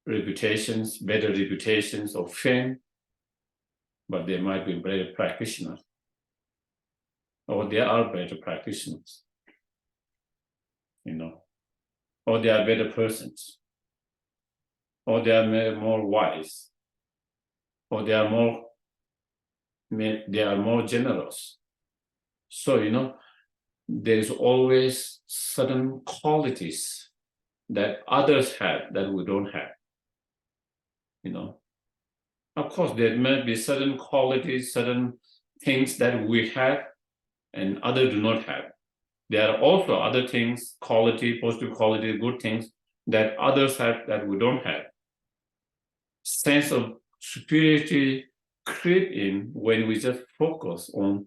reputations, better reputations of fame, but they might be better practitioners. Or they are better practitioners, or they are better persons, or they are more wise, or they are more generous. So, there's always certain qualities that others have that we don't have. Of course, there may be certain qualities, certain things that we have and others do not have. There are also other things, quality, positive quality, good things that others have that we don't have. Sense of superiority creep in when we just focus on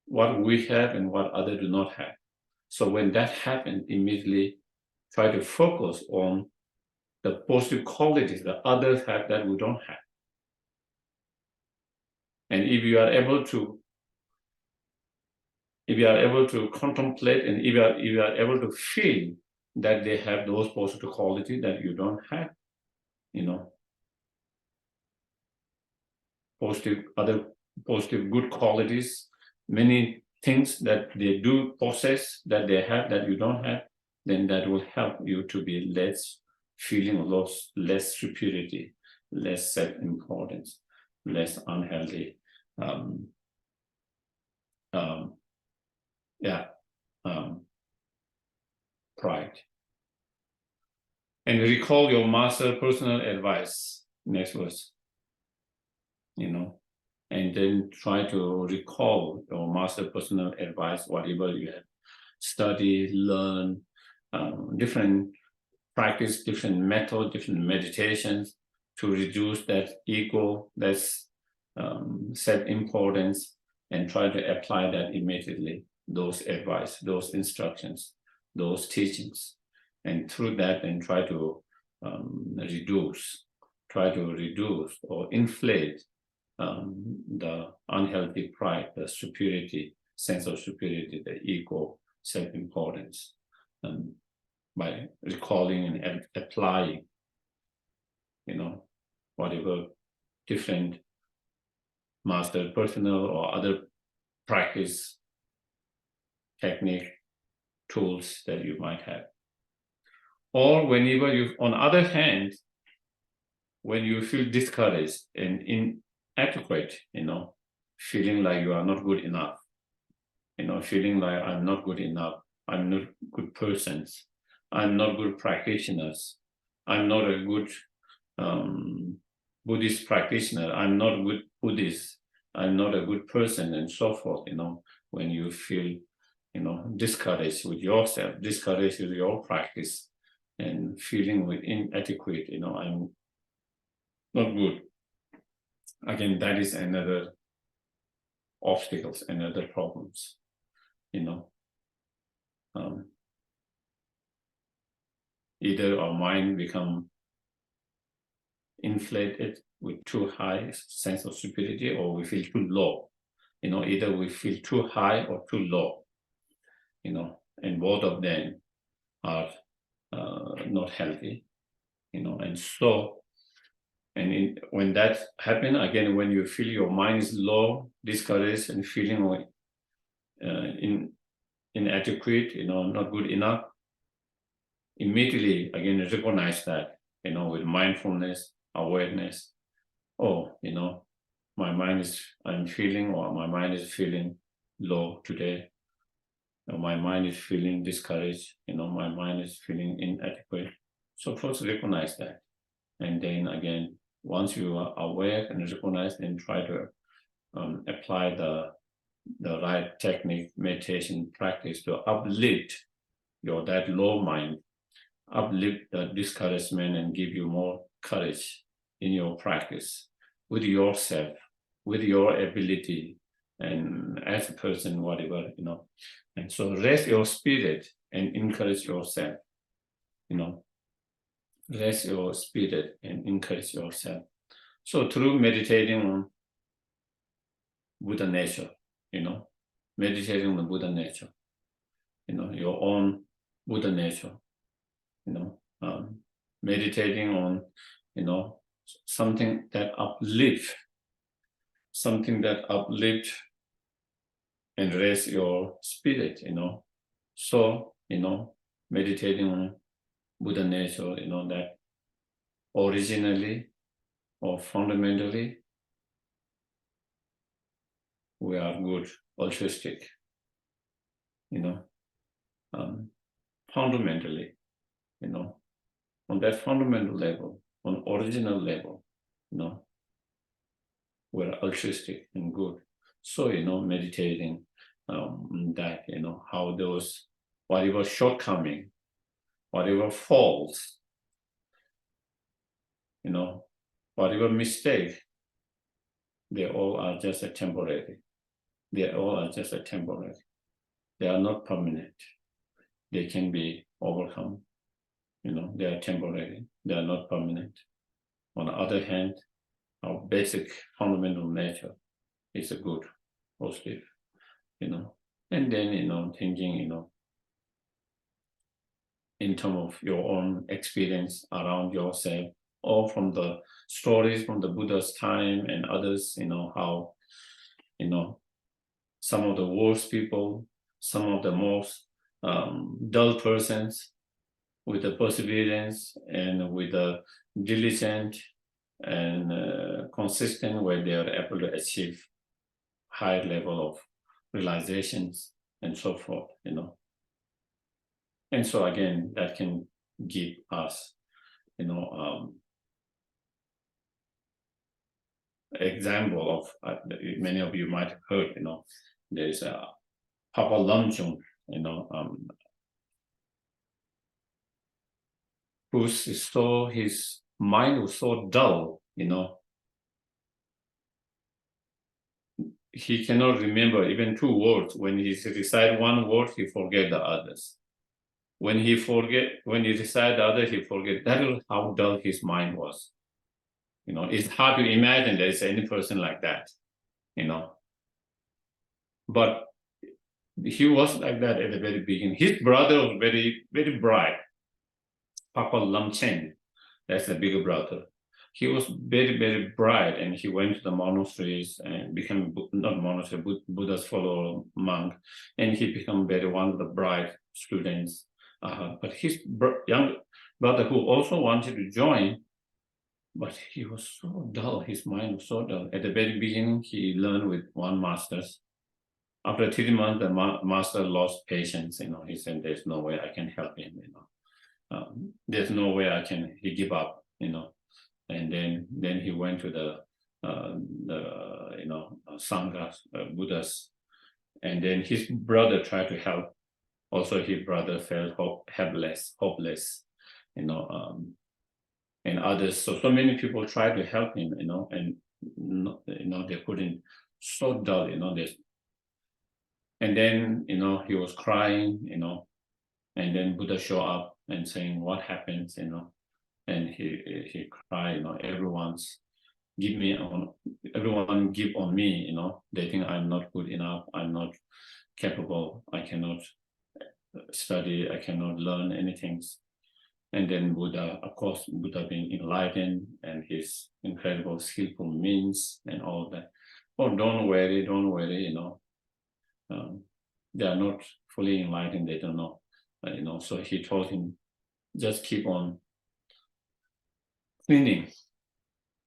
what we have and what others do not have. So when that happens, immediately try to focus on the positive qualities that others have that we don't have. And if you are able to contemplate, and if you are able to feel that they have those positive qualities that you don't have, other positive good qualities, many things that they do possess that they have that you don't have, then that will help you to be less superiority, less self-importance, less unhealthy pride. And recall your master personal advice. Next verse. And then try to recall your master personal advice, whatever you have studied, learned, different practice, different methods, different meditations to reduce that ego, that self-importance, and try to apply that immediately, those advice, those instructions, those teachings. And through that, then try to reduce or inflate the unhealthy pride, the superiority, sense of superiority, the ego, self-importance, by recalling and applying, whatever different master personal or other practice technique tools that you might have. Or whenever on the other hand, when you feel discouraged and inadequate, feeling like you are not good enough, feeling like I'm not good enough, I'm not good persons, I'm not good practitioners, I'm not a good Buddhist practitioner, I'm not a good Buddhist, I'm not a good person, and so forth, when you feel, discouraged with yourself, discouraged with your practice, and feeling with inadequate, I'm not good. Again, that is another obstacles, another problems, either our mind become inflated with too high sense of superiority, or we feel too low. Either we feel too high or too low. And both of them are not healthy. And so, when that happens, again, when you feel your mind is low, discouraged, and feeling inadequate, not good enough, immediately again recognize that, with mindfulness, awareness. Oh, my mind is, I'm feeling, or my mind is feeling low today. My mind is feeling discouraged, my mind is feeling inadequate. So first recognize that. And then again, once you are aware and recognize, then try to apply the right technique, meditation practice to uplift that low mind, uplift the discouragement, and give you more courage in your practice with yourself, with your ability, and as a person, whatever, And so rest your spirit and encourage yourself, Rest your spirit and encourage yourself. So through meditating on Buddha nature, meditating on the Buddha nature, your own Buddha nature, meditating on, something that uplift and raise your spirit, So, meditating on Buddha nature, that originally or fundamentally, we are good, altruistic, fundamentally, on that fundamental level, on original level, we're altruistic and good. So, meditating that, how those, whatever shortcoming, whatever faults, whatever mistake, they all are just a temporary. They all are just a temporary. They are not permanent. They can be overcome. They are temporary. They are not permanent. On the other hand, our basic fundamental nature is a good, positive, and then, thinking, in terms of your own experience around yourself, or from the stories from the Buddha's time and others, how, some of the worst people, some of the most dull persons, with the perseverance and with the diligent and consistent, where they are able to achieve high level of realizations and so forth, And so again, that can give us, example of, many of you might have heard, there's a Papa Lamjung, his mind was so dull, he cannot remember even two words. When he recite one word, he forget the others. When he recite the other, he forget. That is how dull his mind was. It's hard to imagine there's any person like that, But he was like that at the very beginning. His brother was very, very bright. Papa Lam Chen, that's the bigger brother. He was very, very bright, and he went to the monasteries and became, not monastery, Buddha's follower monk, and he became one of the bright students. But his young brother, who also wanted to join, but he was so dull, his mind was so dull. At the very beginning, he learned with one master. After 3 months, the master lost patience, he said, there's no way I can help him, there's no way he give up, and then he went to the Sangha, Buddhas, and then his brother tried to help. Also, his brother felt hopeless, and others. So many people tried to help him, and they couldn't. So dull, and then he was crying, and then Buddha showed up and saying, "What happens?" And he cried, everyone give on me, they think I'm not good enough, I'm not capable, I cannot study, I cannot learn anything. And then Buddha, of course, Buddha being enlightened and his incredible skillful means and all that. Oh, don't worry, they are not fully enlightened, they don't know, so he told him, just keep on cleaning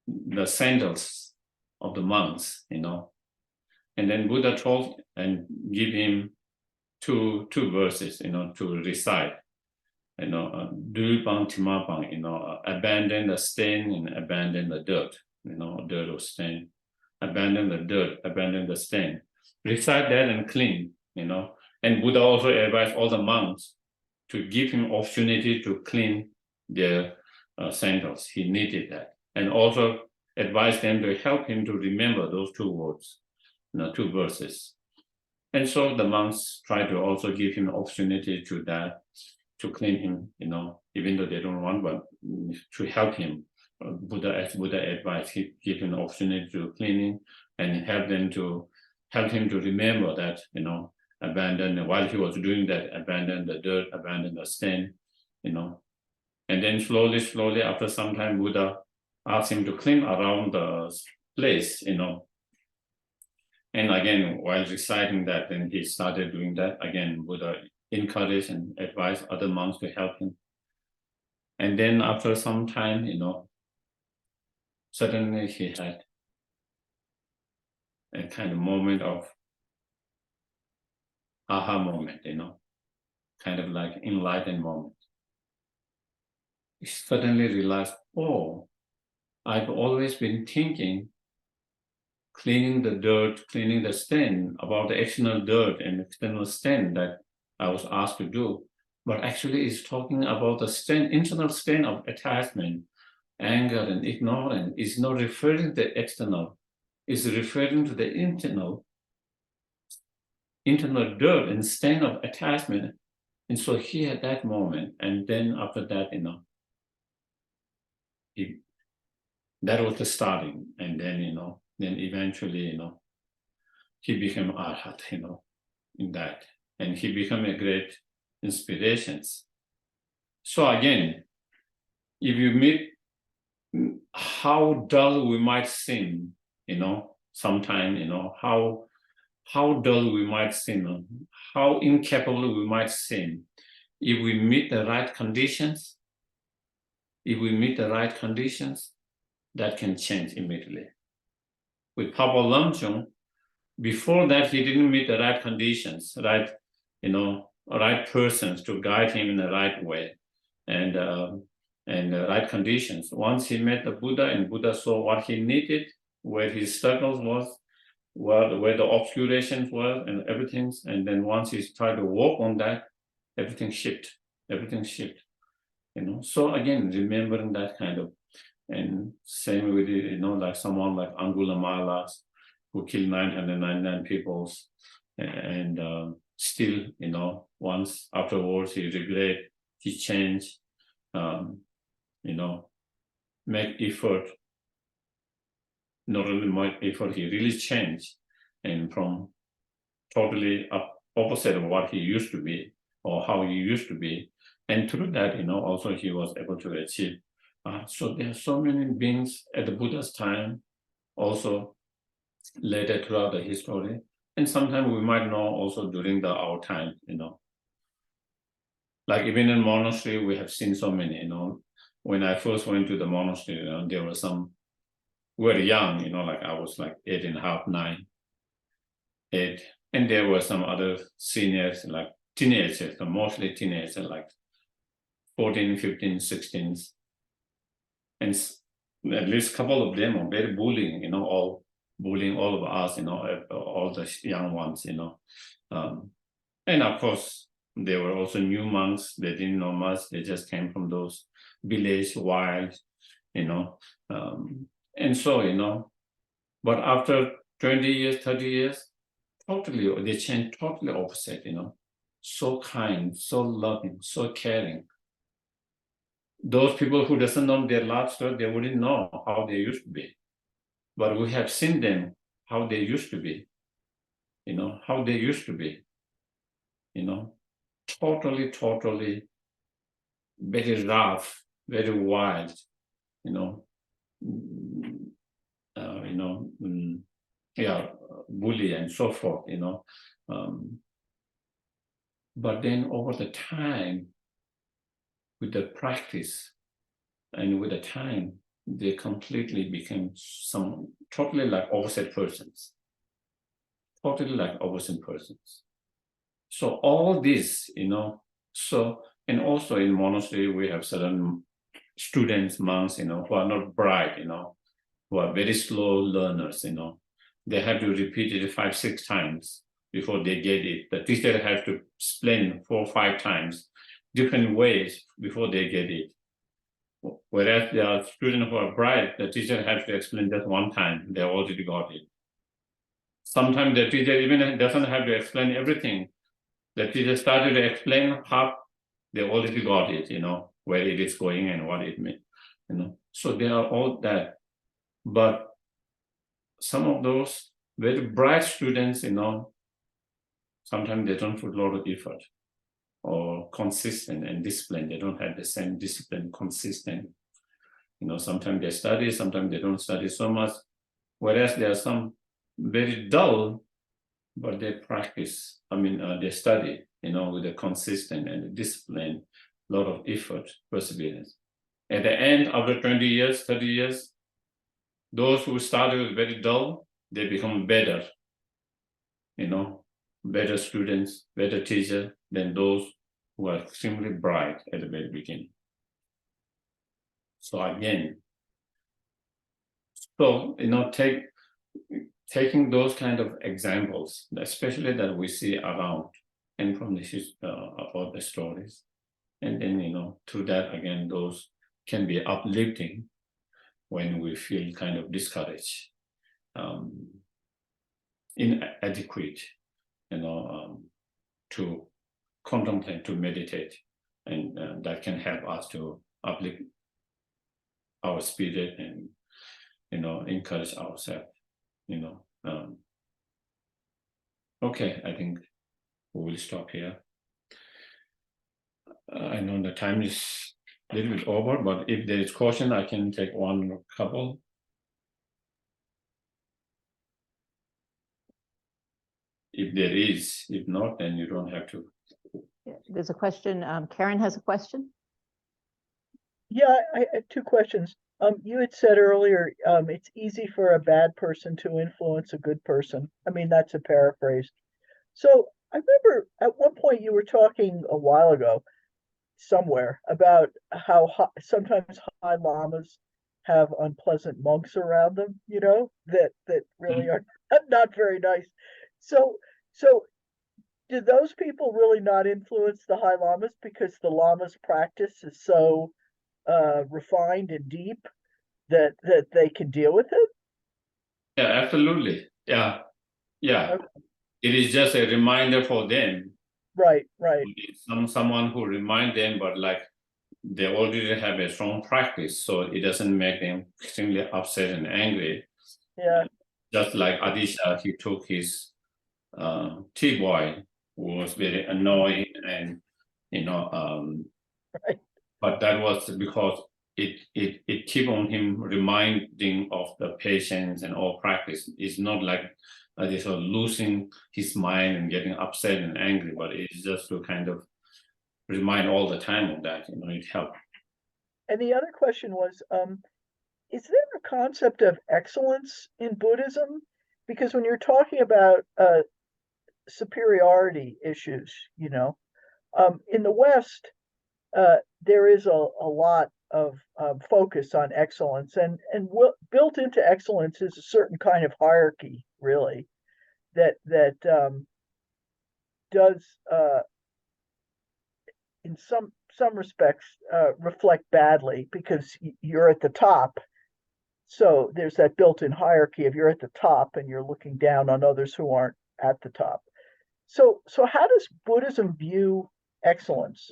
the sandals of the monks, And then Buddha told and give him two verses, to recite. Dulpang Timapang, abandon the stain and abandon the dirt, dirt or stain. Abandon the dirt, abandon the stain. Recite that and clean, And Buddha also advised all the monks to give him opportunity to clean their sandals. He needed that. And also advised them to help him to remember those two words, two verses. And so the monks try to also give him opportunity to that, to clean him, even though they don't want, but to help him. Buddha advised, he give him an opportunity to clean him and help him to remember that, abandon, while he was doing that, abandon the dirt, abandon the stain, And then slowly, after some time, Buddha asked him to clean around the place, And again, while reciting that, then he started doing that. Again, Buddha encouraged and advised other monks to help him. And then after some time, suddenly he had a kind of moment of aha moment, kind of like enlightened moment. He suddenly realized, oh, I've always been thinking cleaning the dirt, cleaning the stain, about the external dirt and external stain that I was asked to do. But actually it's talking about the stain, internal stain of attachment, anger and ignorance. It's not referring to the external, it's referring to the internal dirt and stain of attachment. And so he had that moment, and then after that, that was the starting. And then, then eventually, he became arhat, in that. And he became a great inspiration. So again, if you meet how dull we might seem, sometime, how dull we might seem, how incapable we might seem, if we meet the right conditions, that can change immediately. With Papa Lamchung, before that, he didn't meet the right conditions, right persons to guide him in the right way, and the right conditions. Once he met the Buddha, and Buddha saw what he needed, where his struggles was, where the obscurations were, and everything. And then once he tried to work on that, everything shifted. So again, remembering that kind of, and same with like someone like Angulimala, who killed 999 people, and still, once afterwards he regret, he changed, make effort, not only make effort, he really changed, and from totally opposite of what he used to be, or how he used to be. And through that, also he was able to achieve. So there are so many beings at the Buddha's time, also later throughout the history. And sometimes we might know also during our time, Like even in monastery, we have seen so many, When I first went to the monastery, there were some, we were young, like I was like 8.5, 9, 8. And there were some other seniors, like teenagers, mostly teenagers, like 14, 15, 16. And at least a couple of them are very bullying, all bullying all of us, all the young ones, And of course, there were also new monks. They didn't know much. They just came from those village, wild, And so, but after 20 years, 30 years, totally, they changed totally opposite, So kind, so loving, so caring. Those people who doesn't know their life story, they wouldn't know how they used to be. But we have seen them, how they used to be, how they used to be, totally very rough, very wild, bully and so forth, But then over the time, with the practice and with the time, they completely became totally like opposite persons. Totally like opposite persons. So all this, and also in monastery, we have certain students, monks, who are not bright, who are very slow learners, they have to repeat it 5-6 times before they get it. The teacher has to explain 4 or 5 times, different ways before they get it. Whereas there are students who are bright, the teacher has to explain just 1 time, they already got it. Sometimes the teacher even doesn't have to explain everything. The teacher started to explain half, they already got it, where it is going and what it means, So they are all that. But some of those very bright students, sometimes they don't put a lot of effort or consistent and discipline. They don't have the same discipline, consistent. Sometimes they study, sometimes they don't study so much. Whereas there are some very dull, but they practice. They study, with a consistent and discipline, a lot of effort, perseverance. At the end, after 20 years, 30 years, those who started with very dull, they become better, better students, better teachers than those who are extremely bright at the very beginning. So again, taking those kind of examples, especially that we see around and from about the stories, and then, through that, again, those can be uplifting when we feel kind of discouraged, inadequate, to contemplate, to meditate, and that can help us to uplift our spirit and, encourage ourselves, Okay, I think we will stop here. I know the time is a little bit over, but if there is question, I can take one or couple. If there is, if not, then you don't have to. There's a question. Karen has a question. Yeah, I have 2 questions. You had said earlier, it's easy for a bad person to influence a good person. That's a paraphrase. So I remember at one point you were talking a while ago somewhere about how sometimes high lamas have unpleasant monks around them, that really are not very nice. So do those people really not influence the high lamas because the lamas' practice is so refined and deep that they can deal with it? Yeah, absolutely. Yeah. Okay. It is just a reminder for them. Right. Someone who remind them, but like they already have a strong practice, so it doesn't make them extremely upset and angry. Yeah. Just like Atisha, he took his tea boy, who was very annoying, and Right. but that was because it keep on him reminding of the patience and all practice. It's not like this sort of losing his mind and getting upset and angry, but it's just to kind of remind all the time of that, it helped. And the other question was, is there a concept of excellence in Buddhism? Because when you're talking about superiority issues, in the West, there is a lot of focus on excellence, and built into excellence is a certain kind of hierarchy, really, that does in some respects reflect badly because you're at the top. So there's that built-in hierarchy of you're at the top and you're looking down on others who aren't at the top. So how does Buddhism view excellence?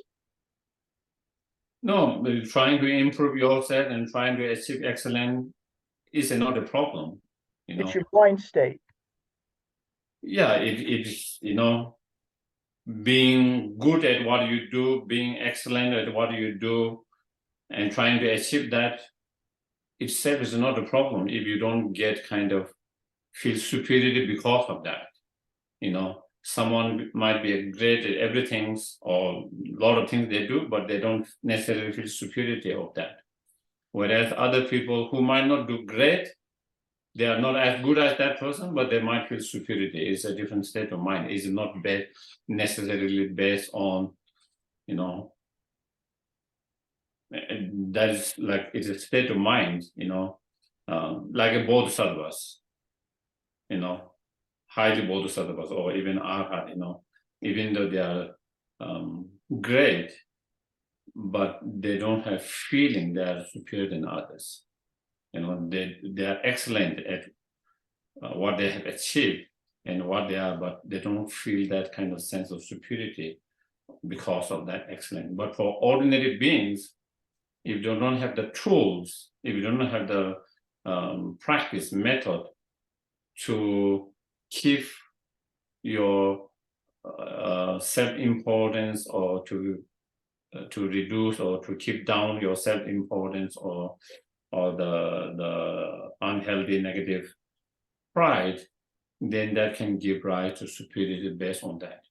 No, trying to improve yourself and trying to achieve excellence is not a problem. It's your mind state. Yeah, it's being good at what you do, being excellent at what you do, and trying to achieve that itself is not a problem if you don't get kind of feel superiority because of that. someone might be great at everything or a lot of things they do, but they don't necessarily feel superiority of that. Whereas other people who might not do great, they are not as good as that person, but they might feel superiority. It's a different state of mind. It's not necessarily based on, that is like, it's a state of mind, like a Bodhisattvas, highly Bodhisattvas or even Arhat, even though they are great, but they don't have feeling they are superior than others. They are excellent at what they have achieved and what they are, but they don't feel that kind of sense of superiority because of that excellence. But for ordinary beings, if you don't have the tools, if you don't have the practice method to keep your self-importance or to reduce or to keep down your self-importance or the unhealthy negative pride, then that can give rise to superiority based on that.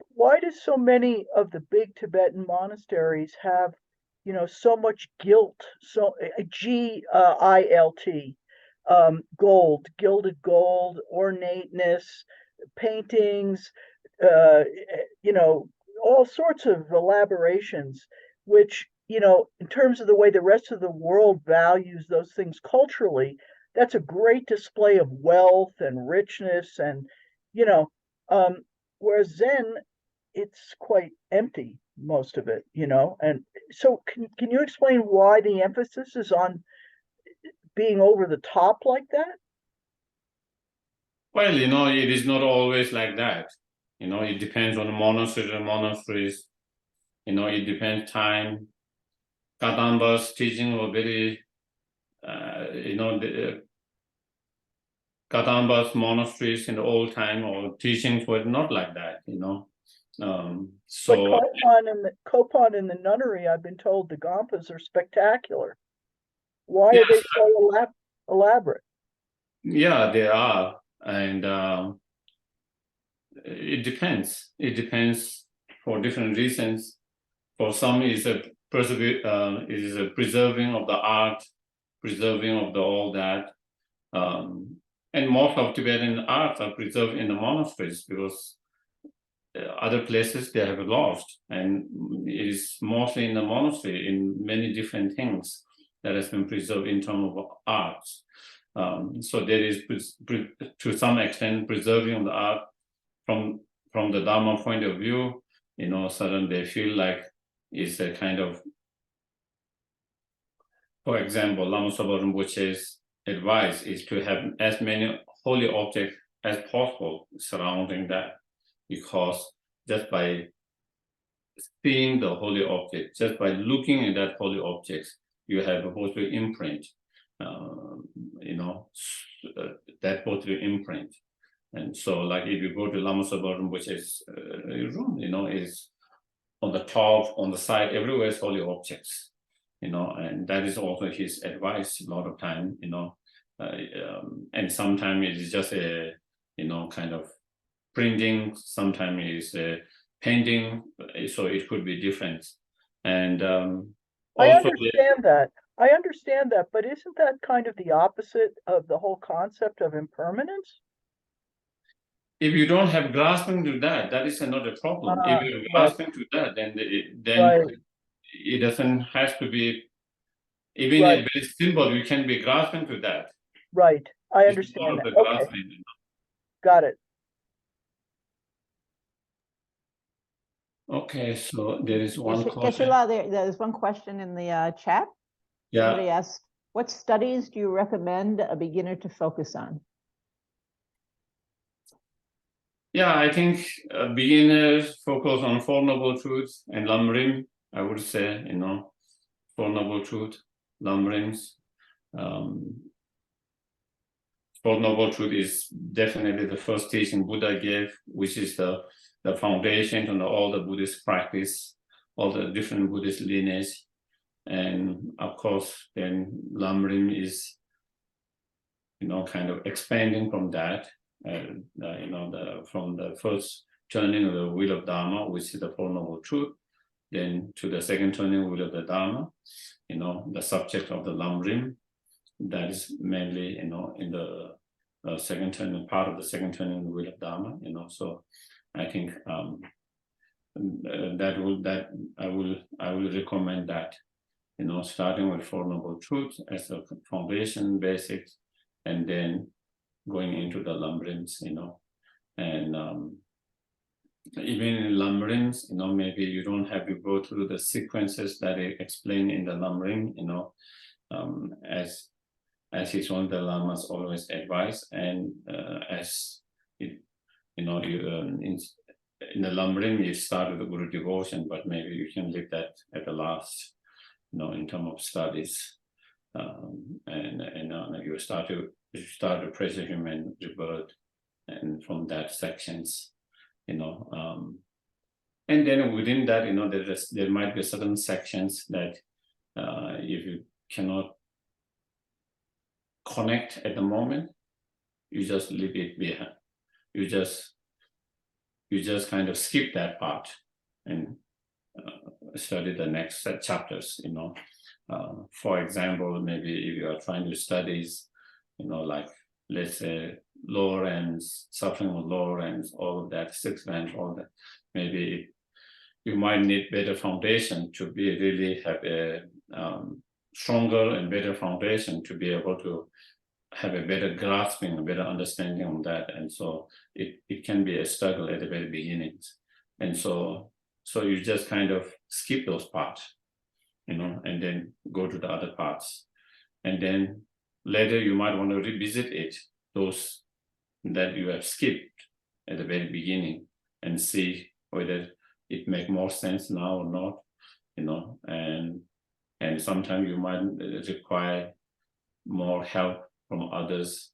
Why do so many of the big Tibetan monasteries have, so much guilt? So G-I-L-T, gold, gilded gold, ornateness, paintings, all sorts of elaborations, which, in terms of the way the rest of the world values those things culturally, that's a great display of wealth and richness. And, whereas Zen, it's quite empty, most of it, and so can you explain why the emphasis is on being over the top like that? Well, it is not always like that. It depends on the monasteries. It depends time. Kadamba's teaching were very, the Kadamba's monasteries in the old time or teachings were not like that, But Kopan and the nunnery, I've been told the Gompas are spectacular. Why are they so elaborate? Yeah, they are. And it depends. It depends for different reasons. For some, it is a preserving of the art, preserving of all that. And most of Tibetan arts are preserved in the monasteries because other places they have lost, and it is mostly in the monastery in many different things that has been preserved in terms of arts. So there is, to some extent, preserving of the art from the Dharma point of view. Suddenly they feel like it's a kind of, for example, Lama Zopa Rinpoche's advice is to have as many holy objects as possible surrounding that, because just by seeing the holy object, just by looking at that holy object, you have a bodhi imprint, that bodhi imprint. And so, like if you go to Lama Zopa Rinpoche's room, is on the top, on the side, everywhere is holy objects, and that is also his advice a lot of time, and sometimes it is just a, kind of printing, sometimes it's a painting, so it could be different. And I understand that, but isn't that kind of the opposite of the whole concept of impermanence? If you don't have grasping to that, that is another problem. If you're grasping to that, then it doesn't have to be, even a very symbol, you can be grasping to that. Right, I understand that. Okay. Got it. Okay, so there is one question. Geshe, there's one question in the chat. Yeah. Somebody asked, what studies do you recommend a beginner to focus on? Yeah, I think beginners focus on Four Noble Truths and Lamrim. I would say, Four Noble Truths, Lamrims. Four Noble Truth is definitely the first teaching Buddha gave, which is the foundation on all the Buddhist practice, all the different Buddhist lineage. And of course, then Lamrim is, kind of expanding from that. from the first turning of the wheel of Dharma, we see the Four Noble Truth. Then to the second turning wheel of the Dharma, the subject of the lumbering, that is mainly, in the second turning, part of the second turning wheel of Dharma, so I think I will recommend that, starting with Four Noble Truths as a foundation, basics, and then going into the lumberings, and even in lumberings, maybe you don't have to go through the sequences that I explain in the lumbering, as His Holiness the Lamas always advise, and as it, in the lumbering you start with the Guru devotion, but maybe you can leave that at the last, in terms of studies, and you start to pressure human rebirth, and from that sections, and then within that, there might be certain sections that if you cannot connect at the moment, you just leave it behind. You just kind of skip that part and study the next set chapters. For example, maybe if you are trying to study, like let's say lower ends, suffering of lower ends, all of that, sixth ends, all that, maybe you might need better foundation to be really have a stronger and better foundation to be able to have a better grasping, a better understanding of that. And so it can be a struggle at the very beginnings. And so you just kind of skip those parts, and then go to the other parts. And then later you might want to revisit it, those that you have skipped at the very beginning, and see whether it make more sense now or not, and sometimes you might require more help from others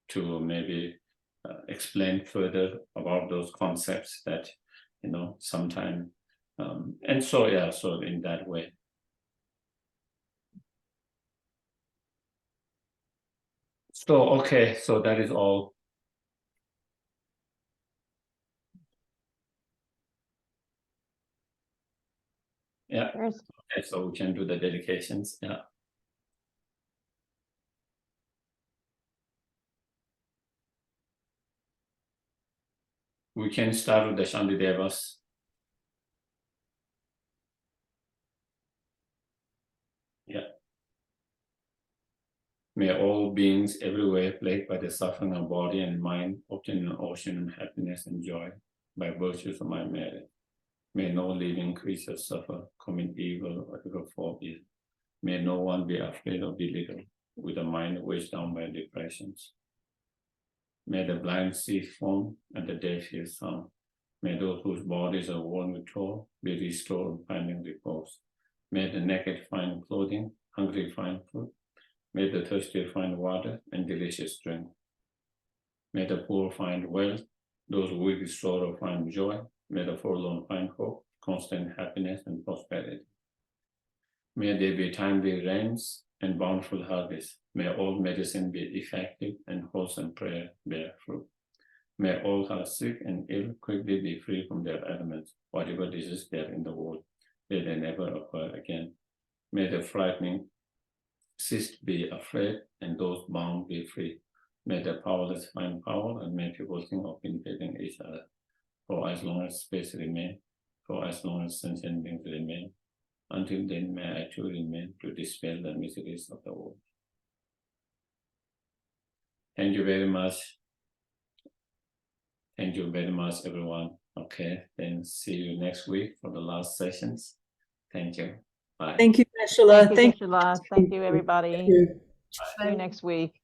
to maybe explain further about those concepts that, sometime, and so in that way. So, okay, so that is all. Yeah, okay, so we can do the dedications, yeah. We can start with the Shantidevas. Yeah. May all beings everywhere plagued by the suffering of body and mind obtain an ocean of happiness and joy by virtues of my merit. May no living creature suffer, commit evil, or ever fall ill. May no one be afraid or belittled, with a mind weighed down by depressions. May the blind see form and the deaf hear sound. May those whose bodies are worn with toil be restored, finding repose. May the naked find clothing, hungry find food. May the thirsty find water and delicious drink. May the poor find wealth, those weak with sorrow find joy. May the forlorn find hope, constant happiness and prosperity. May there be timely rains and bountiful harvest. May all medicine be effective and wholesome prayer bear fruit. May all who are sick and ill quickly be free from their ailments, whatever disease there in the world, may they never occur again. May the frightening cease to be afraid, and those bound be free. May the powerless find power, and may people think of imitating each other. For as long as space remains, for as long as sentient beings remain, until then may I too remain to dispel the miseries of the world. Thank you very much. Thank you very much, everyone. Okay, then see you next week for the last sessions. Thank you. Bye. Thank you, Geshe. Thank you, everybody. you. See you next week.